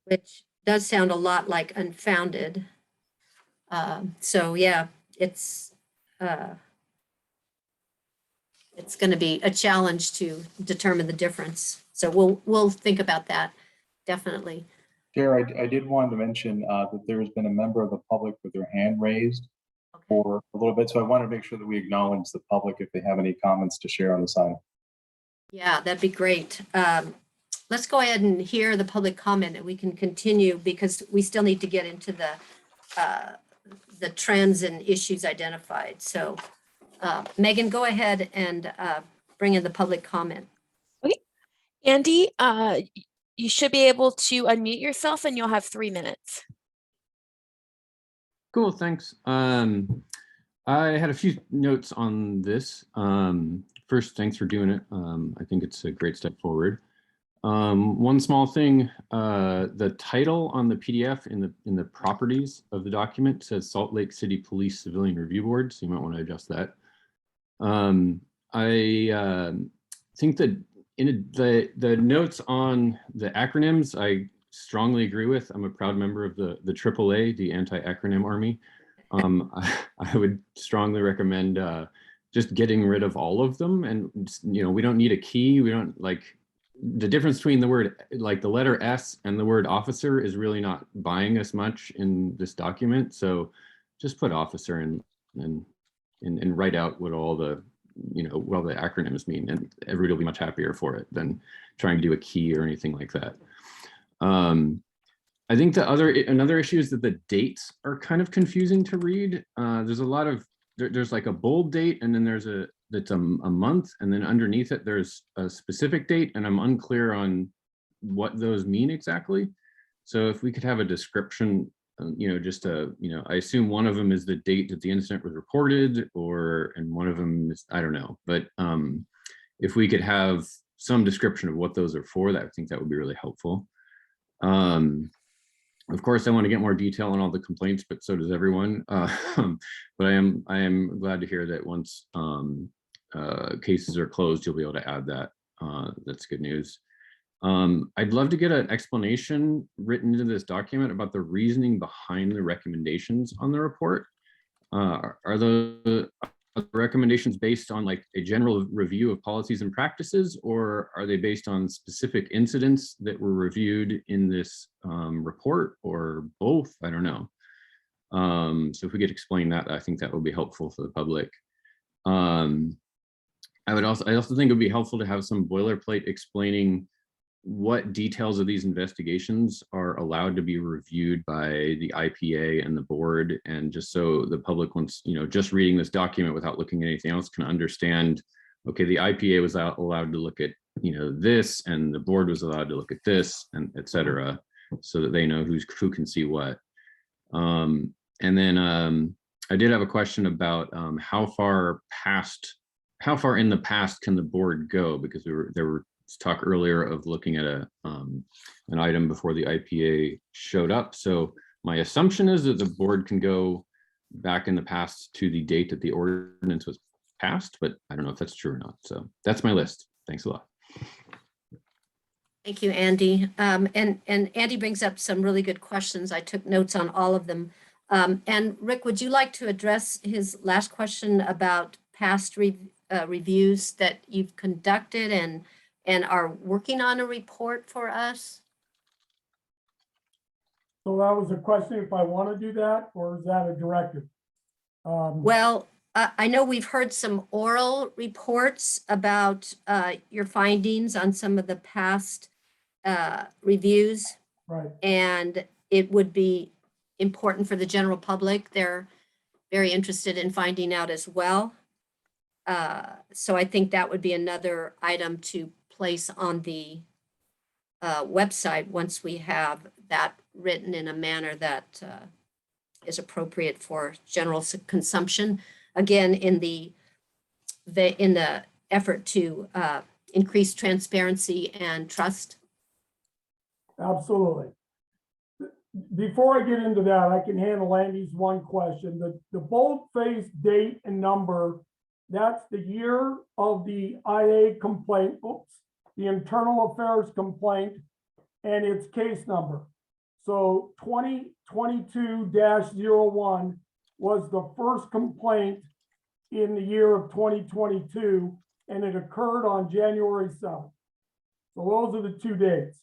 Which does sound a lot like unfounded. So yeah, it's going to be a challenge to determine the difference. So we'll think about that, definitely. Chair, I did want to mention that there's been a member of the public with their hand raised for a little bit. So I want to make sure that we acknowledge the public if they have any comments to share on this item. Yeah, that'd be great. Let's go ahead and hear the public comment and we can continue because we still need to get into the trends and issues identified. So Megan, go ahead and bring in the public comment. Okay. Andy, you should be able to unmute yourself and you'll have 3 minutes. Cool, thanks. I had a few notes on this. First, thanks for doing it. I think it's a great step forward. One small thing, the title on the PDF in the properties of the document says Salt Lake City Police Civilian Review Board, so you might want to adjust that. I think that in the notes on the acronyms, I strongly agree with. I'm a proud member of the AAA, the Anti-Acronym Army. I would strongly recommend just getting rid of all of them. And we don't need a key. We don't like the difference between the word, like the letter S and the word officer is really not buying us much in this document. So just put officer and write out what all the what all the acronyms mean, and everybody will be much happier for it than trying to do a key or anything like that. I think another issue is that the dates are kind of confusing to read. There's a lot of there's like a bold date, and then that's a month, and then underneath it there's a specific date, and I'm unclear on what those mean exactly. So if we could have a description, I assume one of them is the date that the incident was reported, and one of them is, I don't know, but if we could have some description of what those are for, I think that would be really helpful. Of course, I want to get more detail on all the complaints, but so does everyone. But I am glad to hear that once cases are closed, you'll be able to add that. That's good news. I'd love to get an explanation written into this document about the reasoning behind the recommendations on the report. Are the recommendations based on like a general review of policies and practices, or are they based on specific incidents that were reviewed in this report, or both? I don't know. So if we could explain that, I think that would be helpful for the public. I also think it would be helpful to have some boilerplate explaining what details of these investigations are allowed to be reviewed by the IPA and the board, and just so the public, once just reading this document without looking at anything else, can understand, okay, the IPA was allowed to look at this, and the board was allowed to look at this, and etc., so that they know who can see what. And then I did have a question about how far in the past can the board go, because there were talk earlier of looking at an item before the IPA showed up. So my assumption is that the board can go back in the past to the date that the ordinance was passed, but I don't know if that's true or not. So that's my list. Thanks a lot. Thank you, Andy. And Andy brings up some really good questions. I took notes on all of them. And Rick, would you like to address his last question about past reviews that you've conducted and are working on a report for us? So that was a question if I want to do that, or is that a directive? Well, I know we've heard some oral reports about your findings on some of the past reviews. Right. And it would be important for the general public. They're very interested in finding out as well. So I think that would be another item to place on the website once we have that written in a manner that is appropriate for general consumption. Again, in the effort to increase transparency and trust. Absolutely. before I get into that, I can handle Andy's one question. The bold-faced date and number, that's the year of the IA complaint, the internal affairs complaint, and its case number. So 2022-01 was the first complaint in the year of 2022, and it occurred on January 7th. So those are the 2 dates.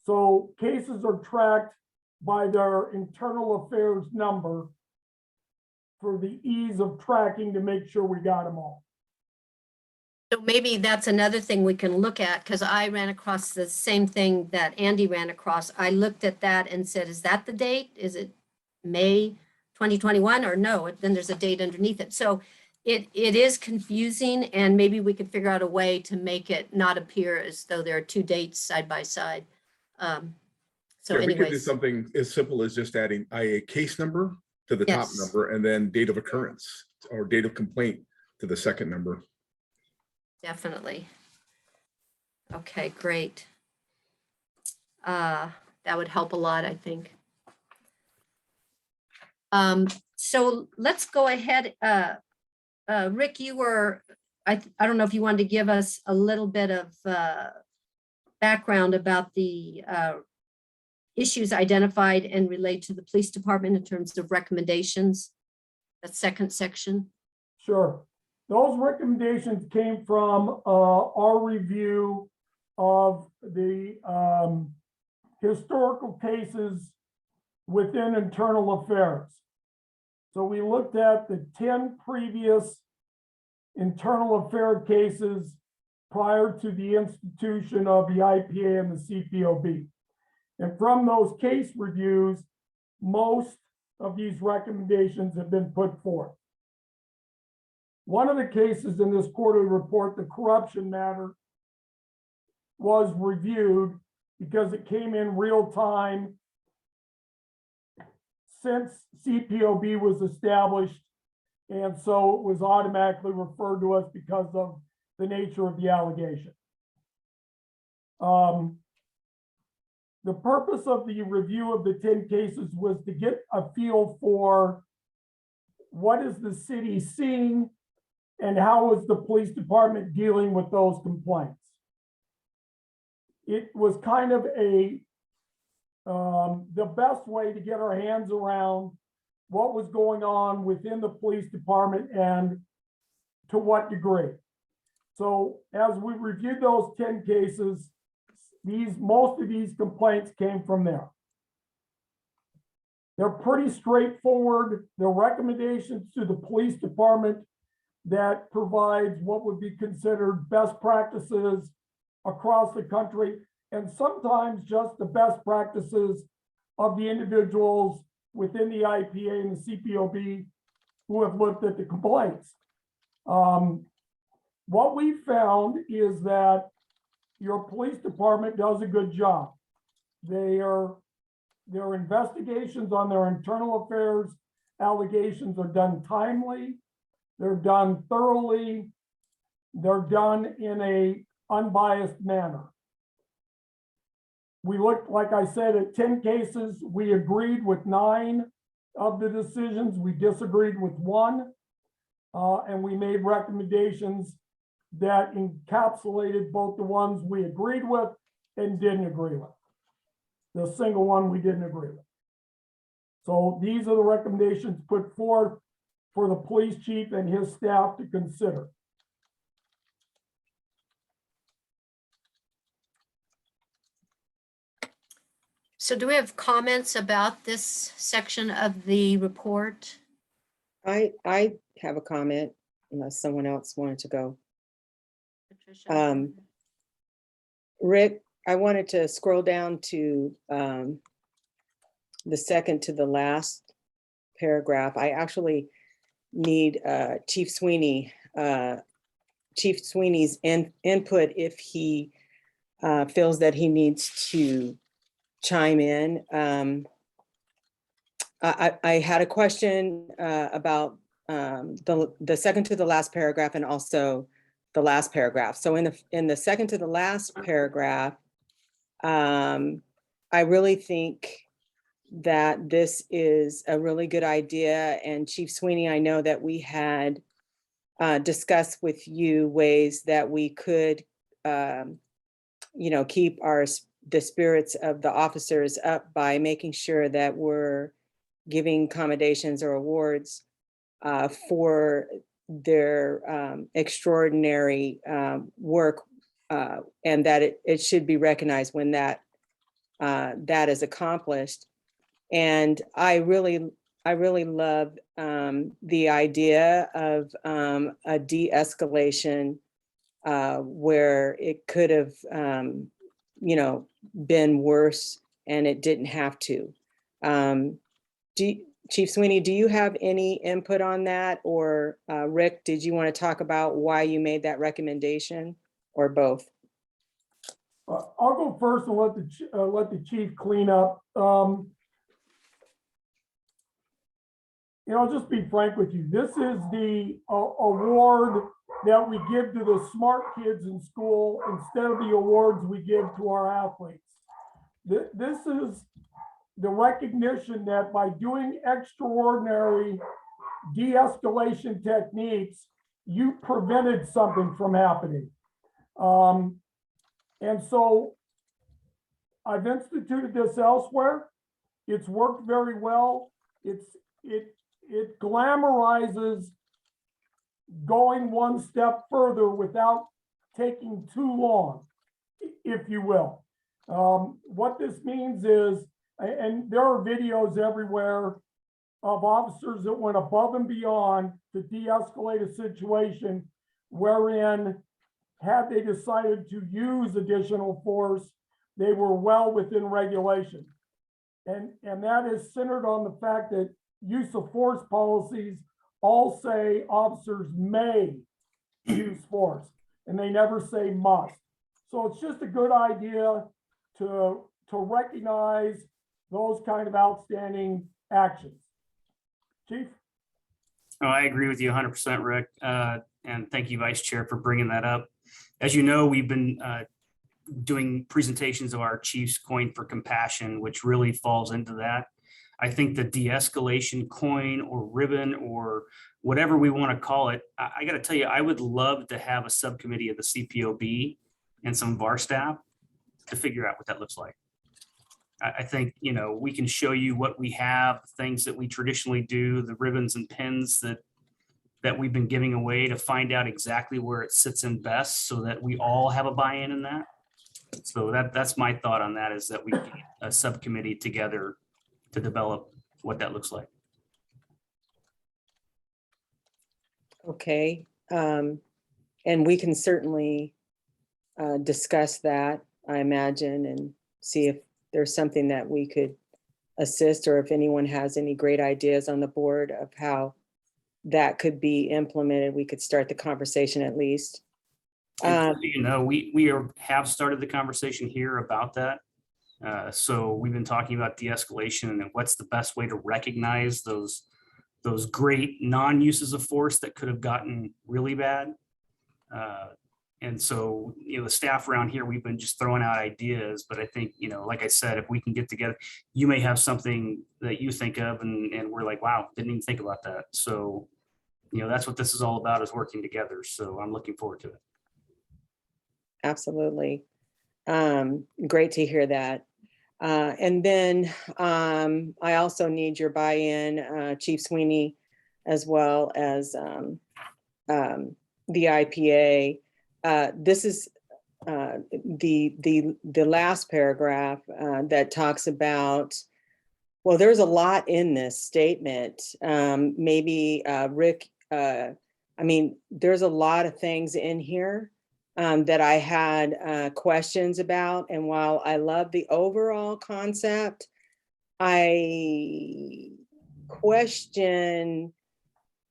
So cases are tracked by their internal affairs number for the ease of tracking to make sure we got them all. So maybe that's another thing we can look at, because I ran across the same thing that Andy ran across. I looked at that and said, is that the date? Is it May 2021 or no? Then there's a date underneath it. So it is confusing, and maybe we could figure out a way to make it not appear as though there are 2 dates side by side. So Yeah, we could do anyways, something as simple as just adding IA case number to the top Yes. number and then date of occurrence or date of complaint to the second number. definitely. Okay, great. That would help a lot, I think. So let's go ahead. Rick, you were, I don't know if you wanted to give us a little bit of background about the issues identified and relate to the police department in terms of recommendations, that second section. Sure. Those recommendations came from our review of the historical cases within internal affairs. So we looked at the 10 previous internal affair cases prior to the institution of the IPA and the CPOB. And from those case reviews, most of these recommendations have been put forth. One of the cases in this quarterly report, the corruption matter, was reviewed because it came in real time since CPOB was established. And so it was automatically referred to us because of the nature of the allegation. The purpose of the review of the 10 cases was to get a feel for what is the city seeing and how is the police department dealing with those complaints. It was kind of the best way to get our hands around what was going on within the police department and to what degree. So as we reviewed those 10 cases, most of these complaints came from there. They're pretty straightforward. They're recommendations to the police department that provides what would be considered best practices across the country, and sometimes just the best practices of the individuals within the IPA and the CPOB who have looked at the complaints. What we found is that your police department does a good job. Their investigations on their internal affairs allegations are done timely, they're done thoroughly, they're done in a unbiased manner. We looked, like I said, at 10 cases. We agreed with 9 of the decisions. We disagreed with 1, and we made recommendations that encapsulated both the ones we agreed with and didn't agree with. The single one we didn't agree with. So these are the recommendations put forth for the police chief and his staff to consider. So do we have comments about this section of the report? I have a comment unless someone else wanted to go. Patricia? Rick, I wanted to scroll down to the second to the last paragraph. I actually need Chief Sweeney's input if he feels that he needs to chime in. I had a question about the second to the last paragraph and also the last paragraph. So in the second to the last paragraph, I really think that this is a really good idea. And Chief Sweeney, I know that we had discussed with you ways that we could, keep the spirits of the officers up by making sure that we're giving commendations or awards for their extraordinary work, and that it should be recognized when that is accomplished. And I really love the idea of a de-escalation where it could have, been worse and it didn't have to. Chief Sweeney, do you have any input on that? Or Rick, did you want to talk about why you made that recommendation, or both? I'll go first and let the chief clean up. I'll just be frank with you. This is the award that we give to the smart kids in school instead of the awards we give to our athletes. This is the recognition that by doing extraordinary de-escalation techniques, you prevented something from happening. And so I've instituted this elsewhere. It's worked very well. It glamorizes going one step further without taking too long, if you will. What this means is, and there are videos everywhere of officers that went above and beyond to de-escalate a situation wherein, had they decided to use additional force, they were well within regulation. And that is centered on the fact that use of force policies all say officers may use force, and they never say must. So it's just a good idea to recognize those kind of outstanding actions. Chief? Oh, I agree with you 100%, Rick. And thank you, Vice Chair, for bringing that up. As you know, we've been doing presentations of our Chief's Coin for Compassion, which really falls into that. I think the de-escalation coin or ribbon or whatever we want to call it, I got to tell you, I would love to have a subcommittee of the CPOB and some of our staff to figure out what that looks like. I think, we can show you what we have, things that we traditionally do, the ribbons and pins that we've been giving away, to find out exactly where it sits in best so that we all have a buy-in in that. So that's my thought on that, is that we get a subcommittee together to develop what that looks like. Okay. And we can certainly discuss that, I imagine, and see if there's something that we could assist, or if anyone has any great ideas on the board of how that could be implemented, we could start the conversation at least. We have started the conversation here about that. So we've been talking about de-escalation and what's the best way to recognize those great non-uses of force that could have gotten really bad. And so, the staff around here, we've been just throwing out ideas, but I think, like I said, if we can get together, you may have something that you think of and we're like, wow, didn't even think about that. So, that's what this is all about, is working together. So I'm looking forward to it. Absolutely. Great to hear that. And then I also need your buy-in, Chief Sweeney, as well as the IPA. This is the last paragraph that talks about, well, there's a lot in this statement. Maybe Rick, there's a lot of things in here that I had questions about. And while I love the overall concept, I question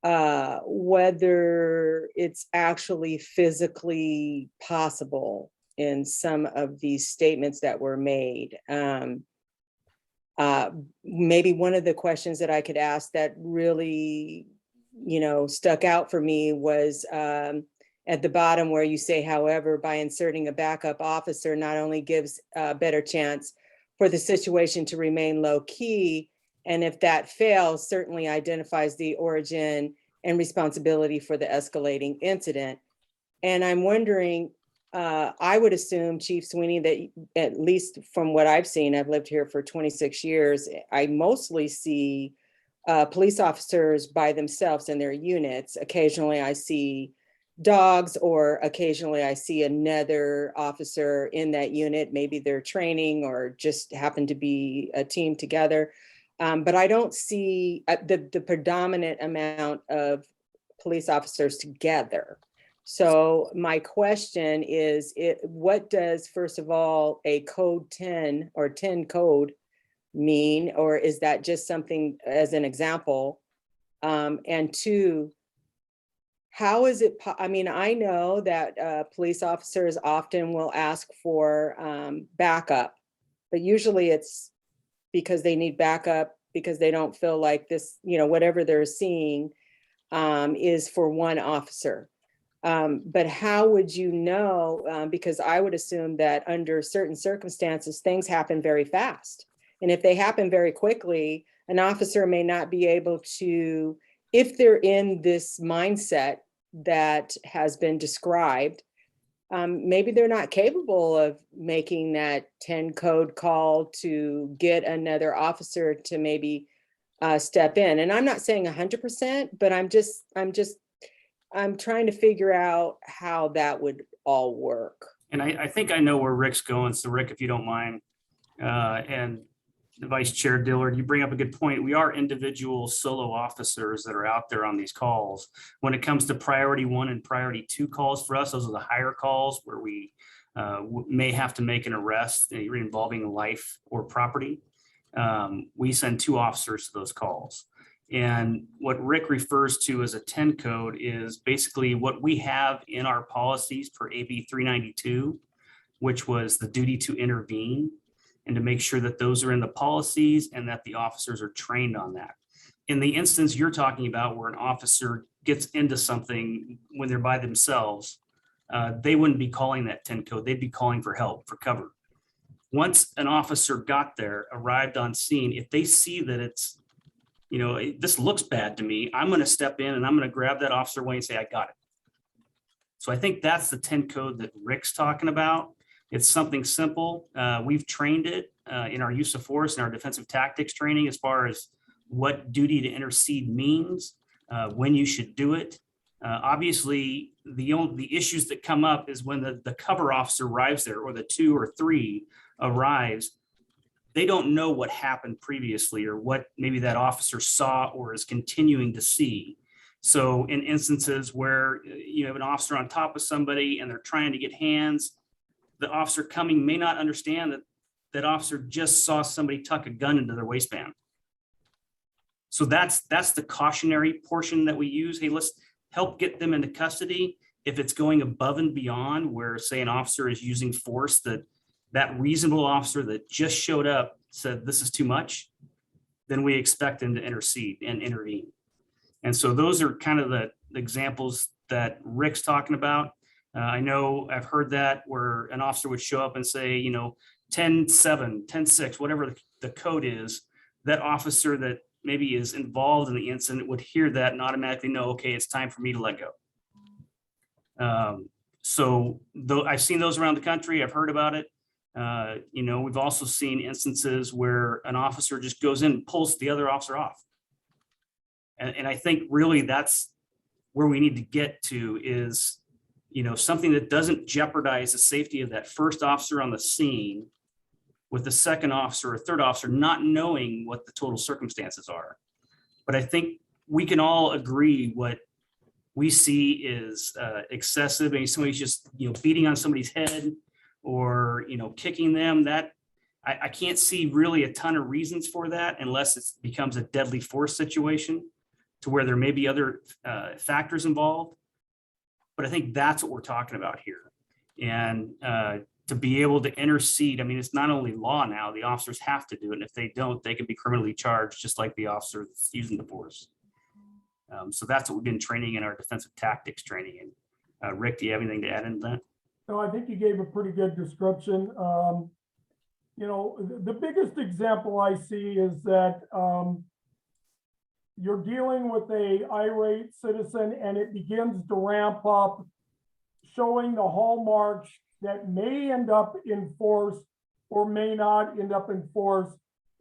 whether it's actually physically possible in some of these statements that were made. Maybe one of the questions that I could ask that really, stuck out for me was at the bottom where you say, however, by inserting a backup officer not only gives a better chance for the situation to remain low key. And if that fails, certainly identifies the origin and responsibility for the escalating incident. And I'm wondering, I would assume, Chief Sweeney, that at least from what I've seen, I've lived here for 26 years, I mostly see police officers by themselves in their units. Occasionally I see dogs, or occasionally I see another officer in that unit. Maybe they're training or just happen to be a team together. But I don't see the predominant amount of police officers together. So my question is, what does, first of all, a code 10 or 10 code mean? Or is that just something as an example? And two, how is it, I mean, I know that police officers often will ask for backup, but usually it's because they need backup because they don't feel like this, you know, whatever they're seeing is for one officer. But how would you know? Because I would assume that under certain circumstances, things happen very fast. And if they happen very quickly, an officer may not be able to, if they're in this mindset that has been described, maybe they're not capable of making that 10 code call to get another officer to maybe step in. And I'm not saying 100%, but I'm trying to figure out how that would all work. And I think I know where Rick's going. So Rick, if you don't mind, and the Vice Chair Dillard, you bring up a good point. We are individual solo officers that are out there on these calls. When it comes to priority 1 and priority 2 calls for us, those are the higher calls where we may have to make an arrest involving life or property. We send 2 officers to those calls. And what Rick refers to as a 10 code is basically what we have in our policies per AB 392, which was the duty to intervene, and to make sure that those are in the policies and that the officers are trained on that. In the instance you're talking about where an officer gets into something when they're by themselves, they wouldn't be calling that 10 code. They'd be calling for help, for cover. Once an officer got there, arrived on scene, if they see that it's, you know, this looks bad to me, I'm going to step in and I'm going to grab that officer away and say, I got it. So I think that's the 10 code that Rick's talking about. It's something simple. We've trained it in our use of force and our defensive tactics training as far as what duty to intercede means, when you should do it. Obviously, the issues that come up is when the cover officer arrives there, or the 2 or 3 arrives. They don't know what happened previously or what maybe that officer saw or is continuing to see. So in instances where you have an officer on top of somebody and they're trying to get hands, the officer coming may not understand that that officer just saw somebody tuck a gun into their waistband. So that's the cautionary portion that we use. Hey, let's help get them into custody. If it's going above and beyond where, say, an officer is using force that reasonable officer that just showed up said this is too much, then we expect them to intercede and intervene. And so those are kind of the examples that Rick's talking about. I know I've heard that where an officer would show up and say, you know, 10-7, 10-6, whatever the code is, that officer that maybe is involved in the incident would hear that and automatically know, okay, it's time for me to let go. So though I've seen those around the country, I've heard about it. You know, we've also seen instances where an officer just goes in and pulls the other officer off. And I think really that's where we need to get to is, you know, something that doesn't jeopardize the safety of that first officer on the scene with the second officer or third officer not knowing what the total circumstances are. But I think we can all agree what we see is excessive. And somebody's just, you know, beating on somebody's head or, you know, kicking them. That I can't see really a ton of reasons for that unless it becomes a deadly force situation to where there may be other factors involved. But I think that's what we're talking about here. And to be able to intercede, I mean, it's not only law now, the officers have to do it. And if they don't, they can be criminally charged just like the officer that's using the force. So that's what we've been training in our defensive tactics training. And Rick, do you have anything to add into that? No, I think you gave a pretty good description. you know, the biggest example I see is that you're dealing with a irate citizen and it begins to ramp up, showing the hallmarks that may end up in force or may not end up in force.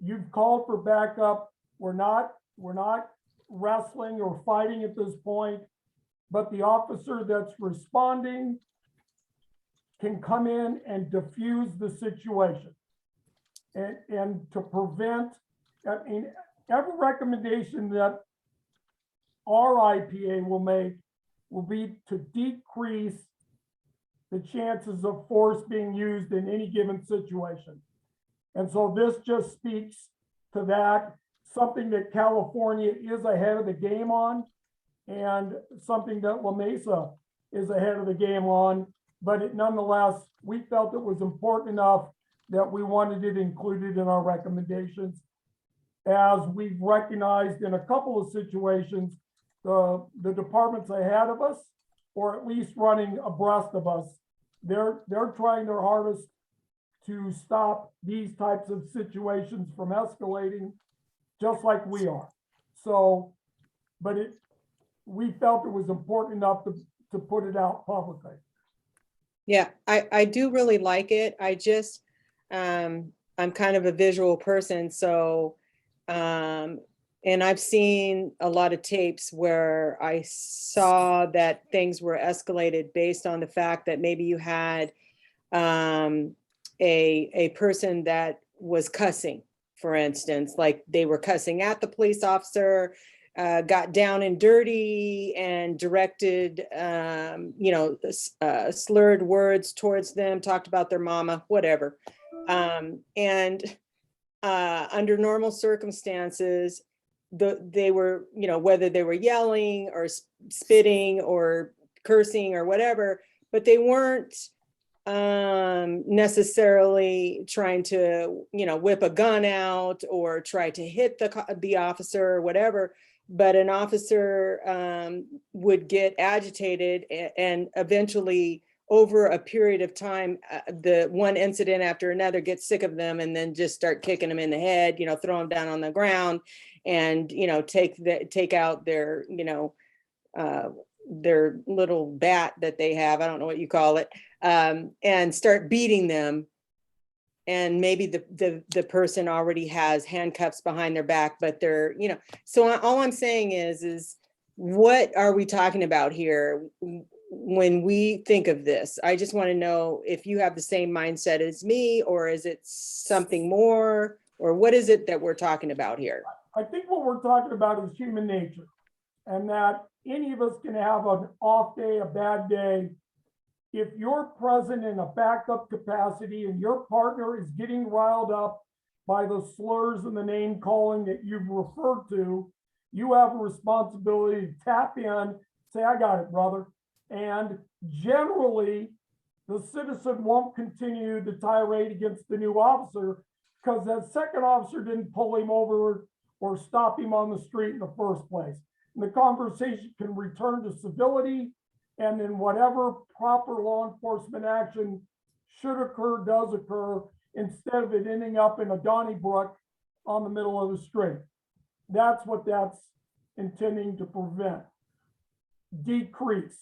You've called for backup. We're not wrestling or fighting at this point, but the officer that's responding can come in and diffuse the situation. And to prevent, I mean, every recommendation that our IPA will make will be to decrease the chances of force being used in any given situation. And so this just speaks to that, something that California is ahead of the game on, and something that La Mesa is ahead of the game on. But it nonetheless, we felt it was important enough that we wanted it included in our recommendations. As we've recognized in a couple of situations, the departments ahead of us, or at least running abreast of us, they're trying their hardest to stop these types of situations from escalating, just like we are. So, but we felt it was important enough to put it out publicly. Yeah, I do really like it. I just, I'm kind of a visual person, so, and I've seen a lot of tapes where I saw that things were escalated based on the fact that maybe you had a person that was cussing, for instance, like they were cussing at the police officer, got down and dirty and directed, slurred words towards them, talked about their mama, whatever. And under normal circumstances, they were, whether they were yelling or spitting or cursing or whatever, but they weren't necessarily trying to, whip a gun out or try to hit the officer or whatever. But an officer would get agitated and eventually, over a period of time, the one incident after another, gets sick of them and then just start kicking them in the head, throw them down on the ground and, take out their, their little bat that they have, I don't know what you call it, and start beating them. And maybe the person already has handcuffs behind their back, but they're, so all I'm saying is what are we talking about here when we think of this? I just want to know if you have the same mindset as me, or is it something more, or what is it that we're talking about here? I think what we're talking about is human nature, and that any of us can have an off day, a bad day. If you're present in a backup capacity and your partner is getting riled up by the slurs and the name calling that you've referred to, you have a responsibility to tap in, say, I got it, brother. And generally, the citizen won't continue the tirade against the new officer because that second officer didn't pull him over or stop him on the street in the first place. And the conversation can return to civility, and then whatever proper law enforcement action should occur, does occur, instead of it ending up in a Donnybrook on the middle of the street. That's what that's intending to prevent. Decrease.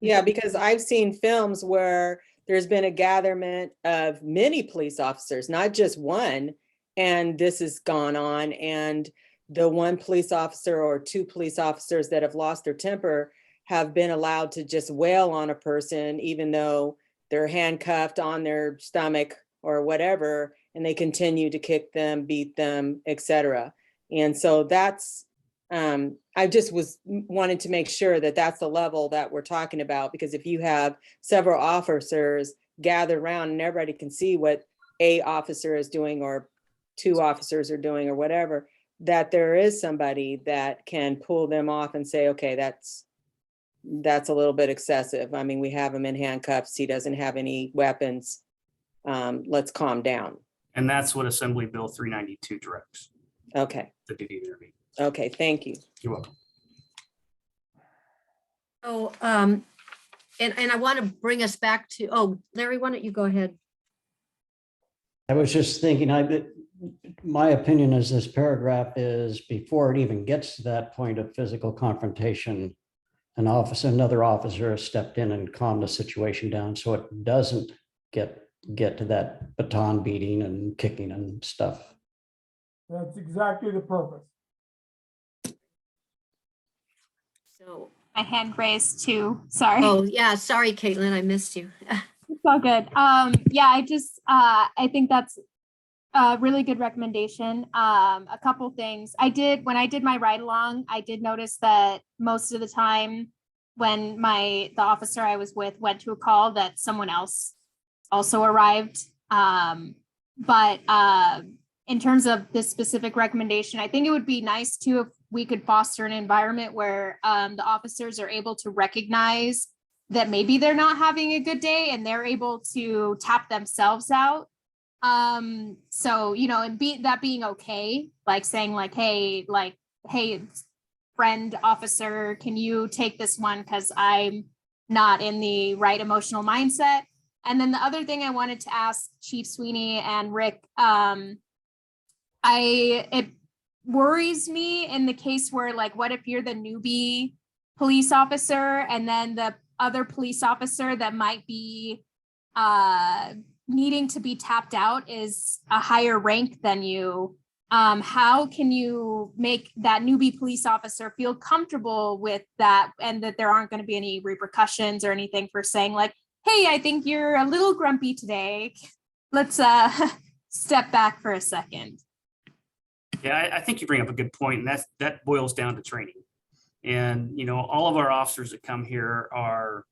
Yeah, because I've seen films where there's been a gatherment of many police officers, not just one, and this has gone on, and the one police officer or two police officers that have lost their temper have been allowed to just wail on a person, even though they're handcuffed on their stomach or whatever, and they continue to kick them, beat them, etc. And so that's, I just was wanting to make sure that that's the level that we're talking about, because if you have several officers gathered around and everybody can see what a officer is doing or two officers are doing or whatever, that there is somebody that can pull them off and say, okay, that's a little bit excessive. I mean, we have him in handcuffs. He doesn't have any weapons. Let's calm down. And that's what Assembly Bill 392 directs. Okay. The duty to intervene. Okay, thank you. You're welcome. Oh, and I want to bring us back to, Larry, why don't you go ahead? I was just thinking, my opinion is this paragraph is before it even gets to that point of physical confrontation, another officer has stepped in and calmed the situation down so it doesn't get to that baton beating and kicking and stuff. That's exactly the purpose. So, My hand raised too. Sorry. oh, yeah, sorry, Caitlin, I missed you. It's all good. Yeah, I think that's a really good recommendation. A couple things. When I did my ride along, I did notice that most of the time when the officer I was with went to a call, that someone else also arrived. But in terms of this specific recommendation, I think it would be nice too if we could foster an environment where the officers are able to recognize that maybe they're not having a good day and they're able to tap themselves out. So, and being okay, like saying like, hey, friend officer, can you take this one? Cause I'm not in the right emotional mindset. And then the other thing I wanted to ask Chief Sweeney and Rick, it worries me in the case where, like, what if you're the newbie police officer and then the other police officer that might be needing to be tapped out is a higher rank than you? How can you make that newbie police officer feel comfortable with that, and that there aren't going to be any repercussions or anything for saying like, hey, I think you're a little grumpy today. Let's step back for a second. Yeah, I think you bring up a good point, and that boils down to training. And, all of our officers that come here are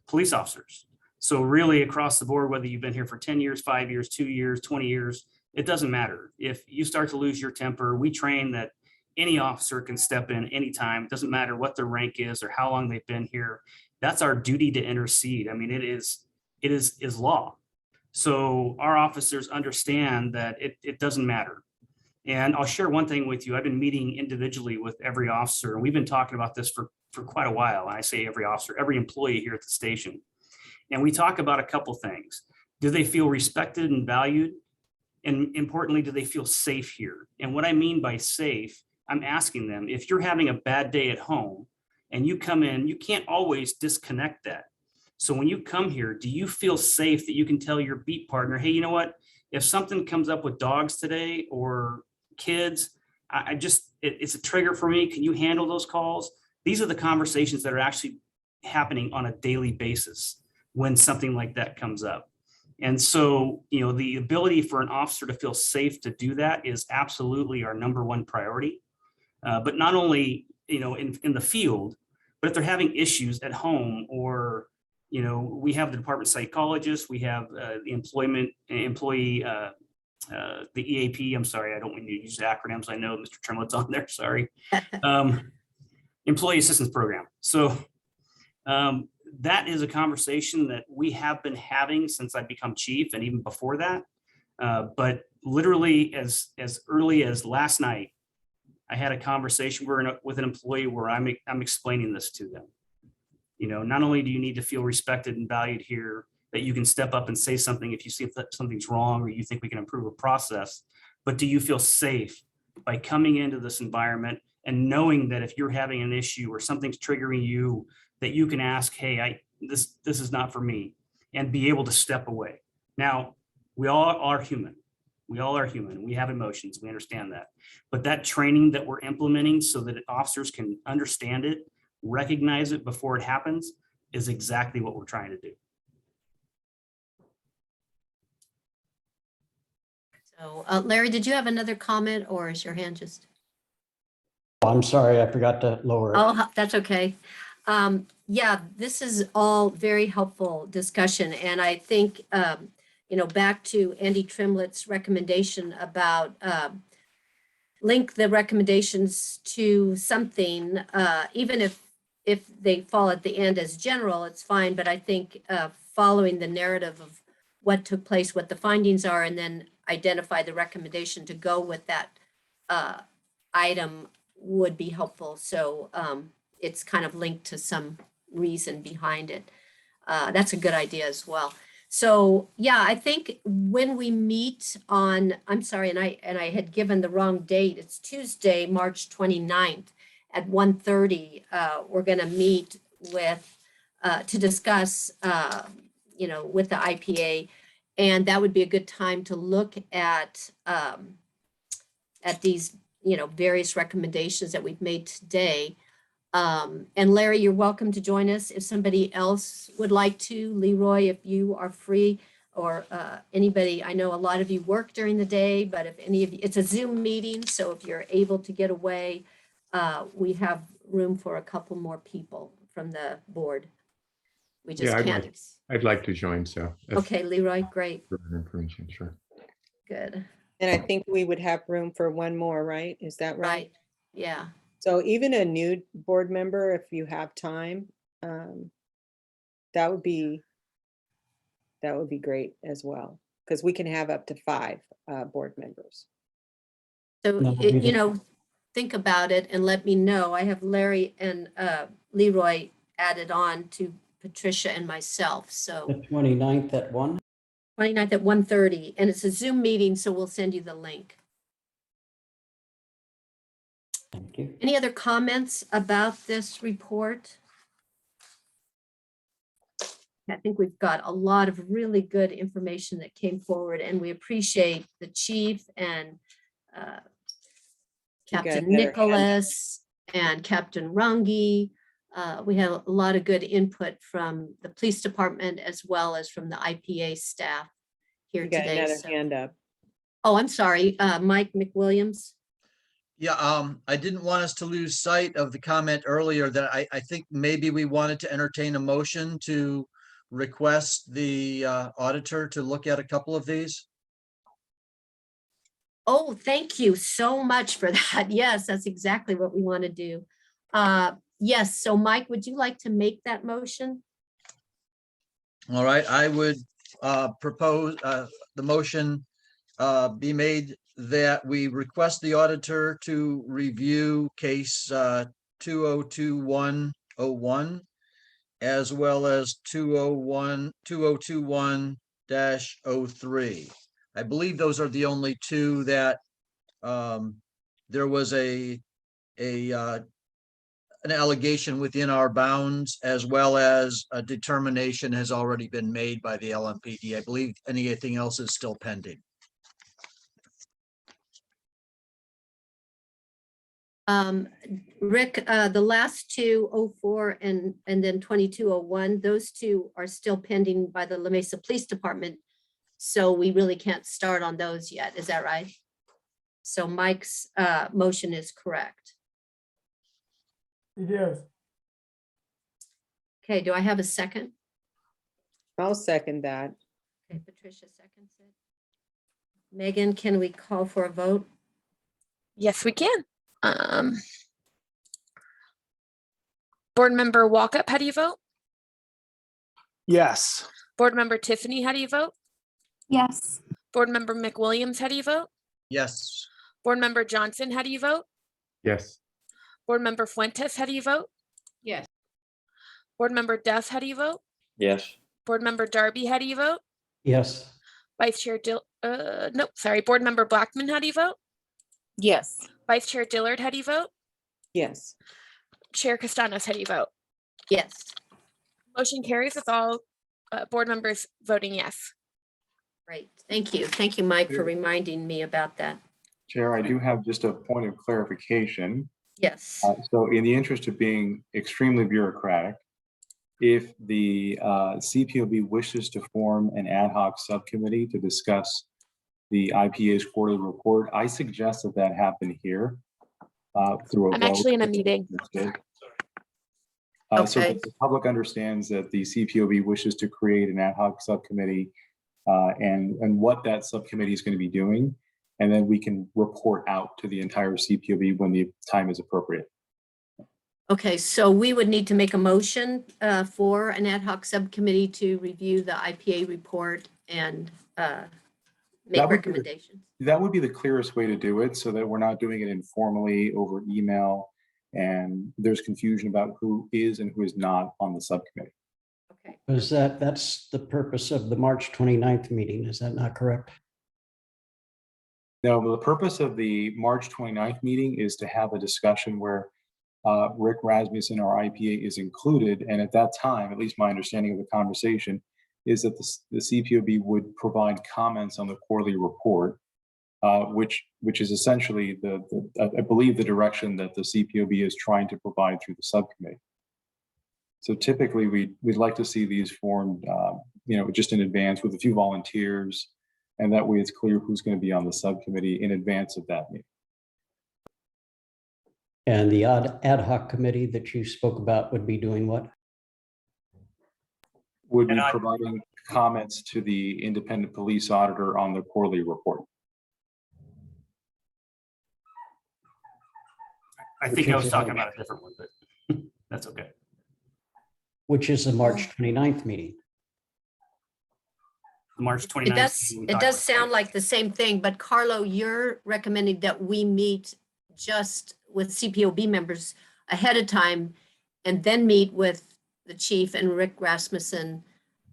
police officers. So really across the board, whether you've been here for 10 years, 5 years, 2 years, 20 years, it doesn't matter. If you start to lose your temper, we train that any officer can step in anytime. It doesn't matter what their rank is or how long they've been here. That's our duty to intercede. I mean, it is law. So our officers understand that it doesn't matter. And I'll share one thing with you. I've been meeting individually with every officer, and we've been talking about this for quite a while. And I say every officer, every employee here at the station. And we talk about a couple things. Do they feel respected and valued? And importantly, do they feel safe here? And what I mean by safe, I'm asking them, if you're having a bad day at home and you come in, you can't always disconnect that. So when you come here, do you feel safe that you can tell your beat partner, hey, you know what? If something comes up with dogs today or kids, it's a trigger for me. Can you handle those calls? These are the conversations that are actually happening on a daily basis when something like that comes up. And so, the ability for an officer to feel safe to do that is absolutely our number one priority. But not only, in the field, but if they're having issues at home, or, we have the department psychologist, we have the employee, the EAP, I'm sorry, I don't want to use acronyms. I know Mr. Tremlett's on there, sorry. Employee assistance program. So that is a conversation that we have been having since I've become chief and even before that. But literally as early as last night, I had a conversation with an employee where I'm explaining this to them. Not only do you need to feel respected and valued here, that you can step up and say something if you see that something's wrong or you think we can improve a process, but do you feel safe by coming into this environment and knowing that if you're having an issue or something's triggering you, that you can ask, hey, this is not for me, and be able to step away. Now, we all are human. We all are human. We have emotions. We understand that. But that training that we're implementing so that officers can understand it, recognize it before it happens, is exactly what we're trying to do. So Larry, did you have another comment, or is your hand just? I'm sorry, I forgot to lower it. Oh, that's okay. Yeah, this is all very helpful discussion. And I think, back to Andy Tremlett's recommendation about link the recommendations to something, even if they fall at the end as general, it's fine. But I think following the narrative of what took place, what the findings are, and then identify the recommendation to go with that item would be helpful. So it's kind of linked to some reason behind it. That's a good idea as well. So, yeah, I think when we meet on, I'm sorry, and I had given the wrong date. It's Tuesday, March 29th at 1:30. We're going to meet with, to discuss, with the IPA. And that would be a good time to look at these, various recommendations that we've made today. And Larry, you're welcome to join us if somebody else would like to. Leroy, if you are free, or anybody, I know a lot of you work during the day, but if any of you, it's a Zoom meeting, so if you're able to get away, we have room for a couple more people from the board. We just Yeah, can't. I'd like to join, so. that's Okay, Leroy, great, further information, sure. good, And I think we would have room for one more, right? Is that right? right, yeah. So even a new board member, if you have time, that would be great as well, because we can have up to 5 board members. So, No, we didn't. think about it and let me know. I have Larry and Leroy added on to Patricia and myself, so. The 29th at 1. 29th at 1:30, and it's a Zoom meeting, so we'll send you the link. Thank you. Any other comments about this report? I think we've got a lot of really good information that came forward, and we appreciate the chief and You got Captain another hand. Nicholas and Captain Runge. We had a lot of good input from the police department as well as from the IPA staff here You got today. another So- hand up. Oh, I'm sorry, Mike McWilliams. Yeah, I didn't want us to lose sight of the comment earlier that I think maybe we wanted to entertain a motion to request the auditor to look at a couple of these. Oh, thank you so much for that. Yes, that's exactly what we want to do. Yes, so Mike, would you like to make that motion? All right, I would propose the motion be made that we request the auditor to review case 202101 as well as 2021-03. I believe those are the only two that there was an allegation within our bounds, as well as a determination has already been made by the LMPD. I believe anything else is still pending. Rick, the last two, 04 and then 2201, those two are still pending by the La Mesa Police Department. So we really can't start on those yet. Is that right? So Mike's motion is correct. It is. Okay, do I have a second? I'll second that. Okay, Patricia seconds it. Megan, can we call for a vote? Yes, we can. Board Member Walkup, how do you vote? Yes. Board Member Tiffany, how do you vote? Yes. Board Member McWilliams, how do you vote? Yes. Board Member Johnson, how do you vote? Yes. Board Member Fuentes, how do you vote? Yes. Board Member Duff, how do you vote? Yes. Board Member Darby, how do you vote? Yes. Vice Chair nope, sorry. Board Member Blackman, how do you vote? Yes. Vice Chair Dillard, how do you vote? Yes. Chair Castanos, how do you vote? Yes. Motion carries with all board members voting yes. Great. Thank you. Thank you, Mike, for reminding me about that. Chair, I do have just a point of clarification. Yes. So in the interest of being extremely bureaucratic, if the CPOB wishes to form an ad hoc subcommittee to discuss the IPA's quarterly report, I suggest that that happen here through a I'm vote. actually in a meeting. So that the public understands that the CPOB wishes to create an ad hoc subcommittee and what that subcommittee is going to be doing. And then we can report out to the entire CPOB when the time is appropriate. Okay, so we would need to make a motion for an ad hoc subcommittee to review the IPA report and make recommendations. That would be the clearest way to do it, so that we're not doing it informally over email and there's confusion about who is and who is not on the subcommittee. Okay. Was that's the purpose of the March 29th meeting, is that not correct? No, the purpose of the March 29th meeting is to have a discussion where Rick Rasmussen, our IPA, is included. And at that time, at least my understanding of the conversation, is that the CPOB would provide comments on the quarterly report, which is essentially I believe the direction that the CPOB is trying to provide through the subcommittee. So typically we'd like to see these formed, just in advance with a few volunteers, and that way it's clear who's going to be on the subcommittee in advance of that meeting. And the ad hoc committee that you spoke about would be doing what? Would be providing comments to the independent police auditor on the quarterly report. I think I was talking about a different one, but that's okay. Which is the March 29th meeting. March 29th. It does sound like the same thing, but Carlo, you're recommending that we meet just with CPOB members ahead of time and then meet with the chief and Rick Rasmussen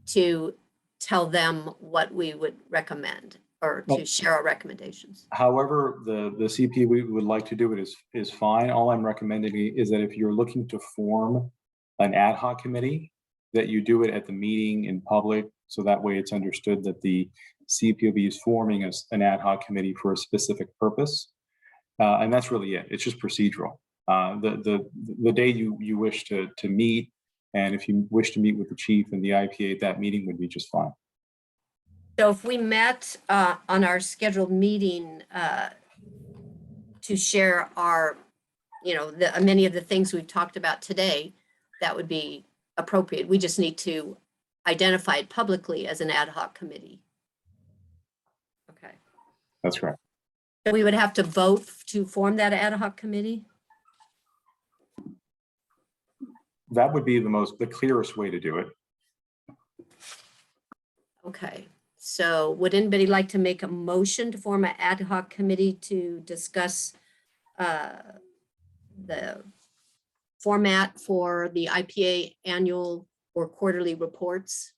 to tell them what we would recommend or to share our recommendations. However, the CPA we would like to do it is fine. All I'm recommending is that if you're looking to form an ad hoc committee, that you do it at the meeting in public, so that way it's understood that the CPOB is forming an ad hoc committee for a specific purpose. And that's really it. It's just procedural. The day you wish to meet, and if you wish to meet with the chief and the IPA, that meeting would be just fine. So if we met on our scheduled meeting to share our, many of the things we've talked about today, that would be appropriate. We just need to identify it publicly as an ad hoc committee. Okay. That's correct. So we would have to vote to form that ad hoc committee? That would be the clearest way to do it. Okay. So would anybody like to make a motion to form an ad hoc committee to discuss the format for the IPA annual or quarterly reports?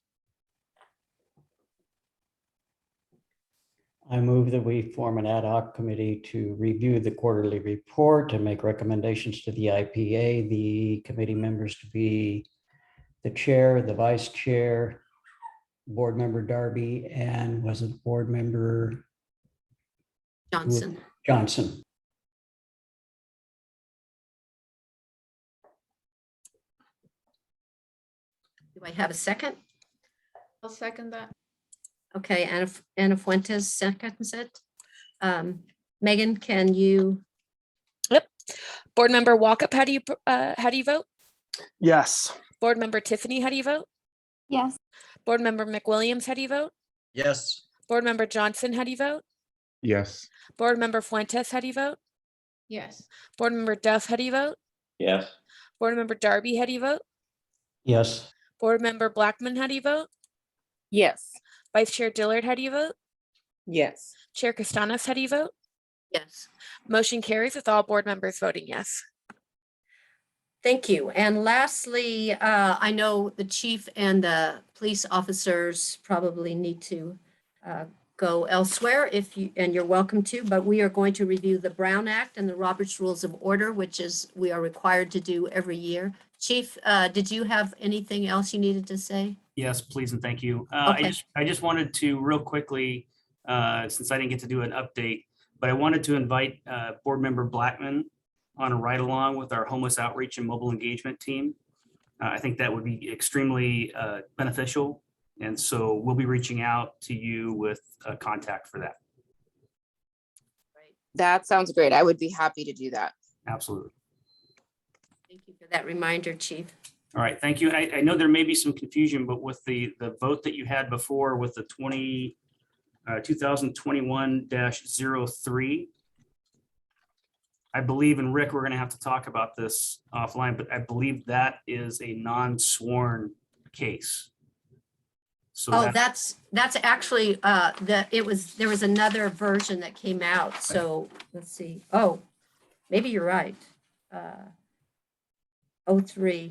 I move that we form an ad hoc committee to review the quarterly report and make recommendations to the IPA, the committee members to be the chair, the vice chair, board member Darby, and was it board member Johnson. Johnson. Do I have a second? I'll second that. Okay, Ana Fuentes seconds it. Megan, can you? Yep. Board member Walkup, how do you vote? Yes. Board member Tiffany, how do you vote? Yes. Board member McWilliams, how do you vote? Yes. Board member Johnson, how do you vote? Yes. Board member Fuentes, how do you vote? Yes. Board member Duff, how do you vote? Yes. Board member Darby, how do you vote? Yes. Board member Blackman, how do you vote? Yes. Vice Chair Dillard, how do you vote? Yes. Chair Castanos, how do you vote? Yes. Motion carries with all board members voting yes. Thank you. And lastly, I know the chief and the police officers probably need to go elsewhere and you're welcome to, but we are going to review the Brown Act and the Roberts Rules of Order, which is we are required to do every year. Chief, did you have anything else you needed to say? Yes, please and thank you. Okay. I just wanted to real quickly, since I didn't get to do an update, but I wanted to invite Board Member Blackman on a ride along with our homeless outreach and mobile engagement team. I think that would be extremely beneficial. And so we'll be reaching out to you with a contact for that. That sounds great. I would be happy to do that. Absolutely. Thank you for that reminder, Chief. All right, thank you. I know there may be some confusion, but with the vote that you had before with the 2021-03, I believe, and Rick, we're going to have to talk about this offline, but I believe that is a non-sworn case. So that's actually there was another version that came out. So let's see. Oh, maybe you're right. 03.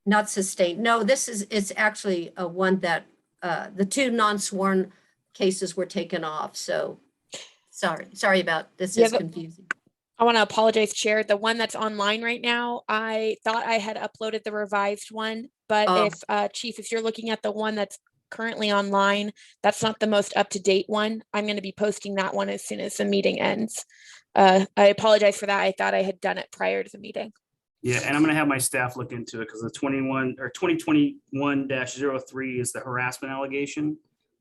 Not sustained. No, it's actually a one that, the two non-sworn cases were taken off. So sorry about this. Yeah, Is confusing. I want to apologize, Chair. The one that's online right now, I thought I had uploaded the revised one, but Oh. if Chief, if you're looking at the one that's currently online, that's not the most up-to-date one. I'm going to be posting that one as soon as the meeting ends. I apologize for that. I thought I had done it prior to the meeting. Yeah, and I'm gonna have my staff look into it because the 2021 is the harassment allegation.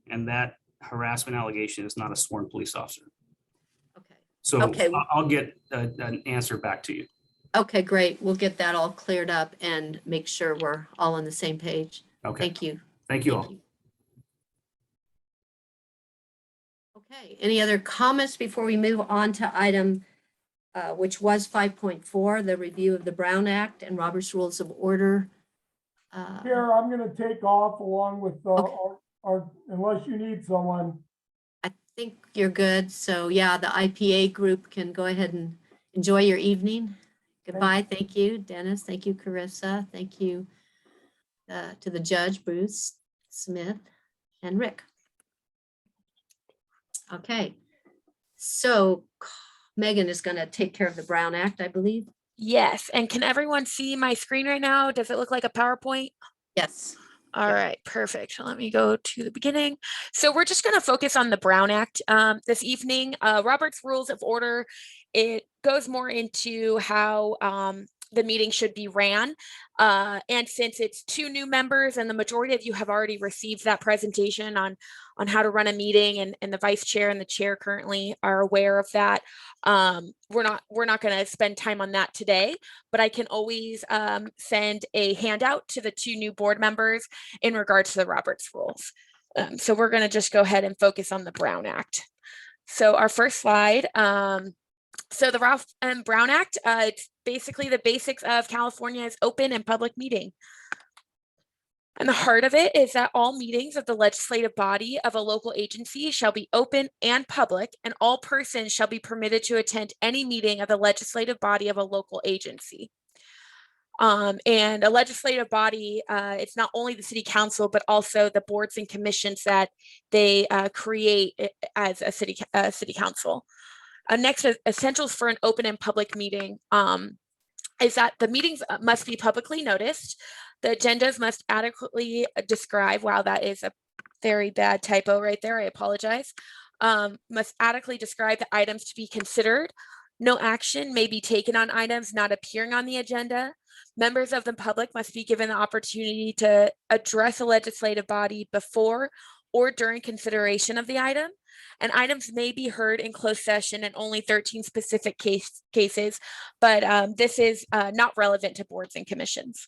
And that harassment allegation is not a sworn police officer. Okay. So Okay. I'll get an answer back to you. Okay, great. We'll get that all cleared up and make sure we're all on the same page. Okay. Thank you. Thank you all. Okay, any other comments before we move on to item, which was 5.4, the review of the Brown Act and Robert's Rules of Order? Here, I'm gonna take off along with, Okay. our, unless you need someone. I think you're good. So yeah, the IPA group can go ahead and enjoy your evening. Goodbye. Thank you, Dennis. Thank you, Carissa. Thank you to the judge, Bruce Smith and Rick. Okay, so Megan is going to take care of the Brown Act, I believe. Yes, and can everyone see my screen right now? Does it look like a PowerPoint? Yes. All right, perfect. Let me go to the beginning. So we're just going to focus on the Brown Act this evening. Robert's Rules of Order, it goes more into how the meeting should be ran. And since it's two new members and the majority of you have already received that presentation on how to run a meeting, and the vice chair and the chair currently are aware of that, we're not going to spend time on that today, but I can always send a handout to the two new board members in regards to the Robert's Rules. So we're going to just go ahead and focus on the Brown Act. So our first slide. So the Ralph M. Brown Act, it's basically the basics of California's open and public meeting. And the heart of it is that all meetings of the legislative body of a local agency shall be open and public, and all persons shall be permitted to attend any meeting of the legislative body of a local agency. And a legislative body, it's not only the city council, but also the boards and commissions that they create as a city council. Next, essentials for an open and public meeting is that the meetings must be publicly noticed. The agendas must adequately describe, wow, that is a very bad typo right there, I apologize. Must adequately describe the items to be considered. No action may be taken on items not appearing on the agenda. Members of the public must be given the opportunity to address a legislative body before or during consideration of the item. And items may be heard in closed session in only 13 specific cases, but this is not relevant to boards and commissions.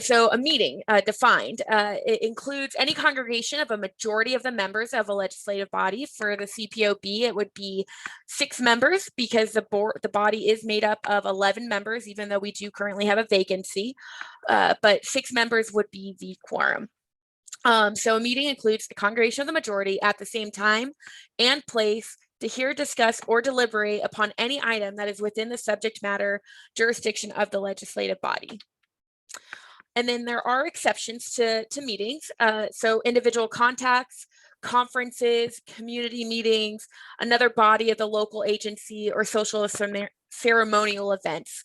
So a meeting defined, it includes any congregation of a majority of the members of a legislative body. For the CPOB, it would be 6 members because the body is made up of 11 members, even though we do currently have a vacancy, but 6 members would be the quorum. So a meeting includes the congregation of the majority at the same time and place to hear, discuss, or deliberate upon any item that is within the subject matter jurisdiction of the legislative body. And then there are exceptions to meetings. So individual contacts, conferences, community meetings, another body of the local agency, or social ceremonial events.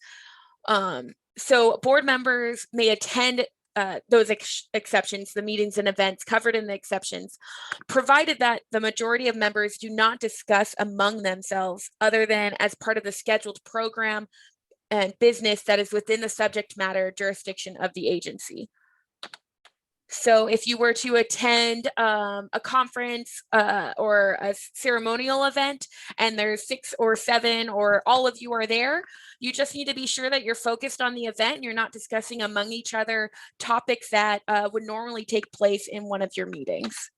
So board members may attend those exceptions, the meetings and events covered in the exceptions, provided that the majority of members do not discuss among themselves other than as part of the scheduled program and business that is within the subject matter jurisdiction of the agency. So if you were to attend a conference or a ceremonial event and there's 6 or 7 or all of you are there, you just need to be sure that you're focused on the event and you're not discussing among each other topics that would normally take place in one of your meetings.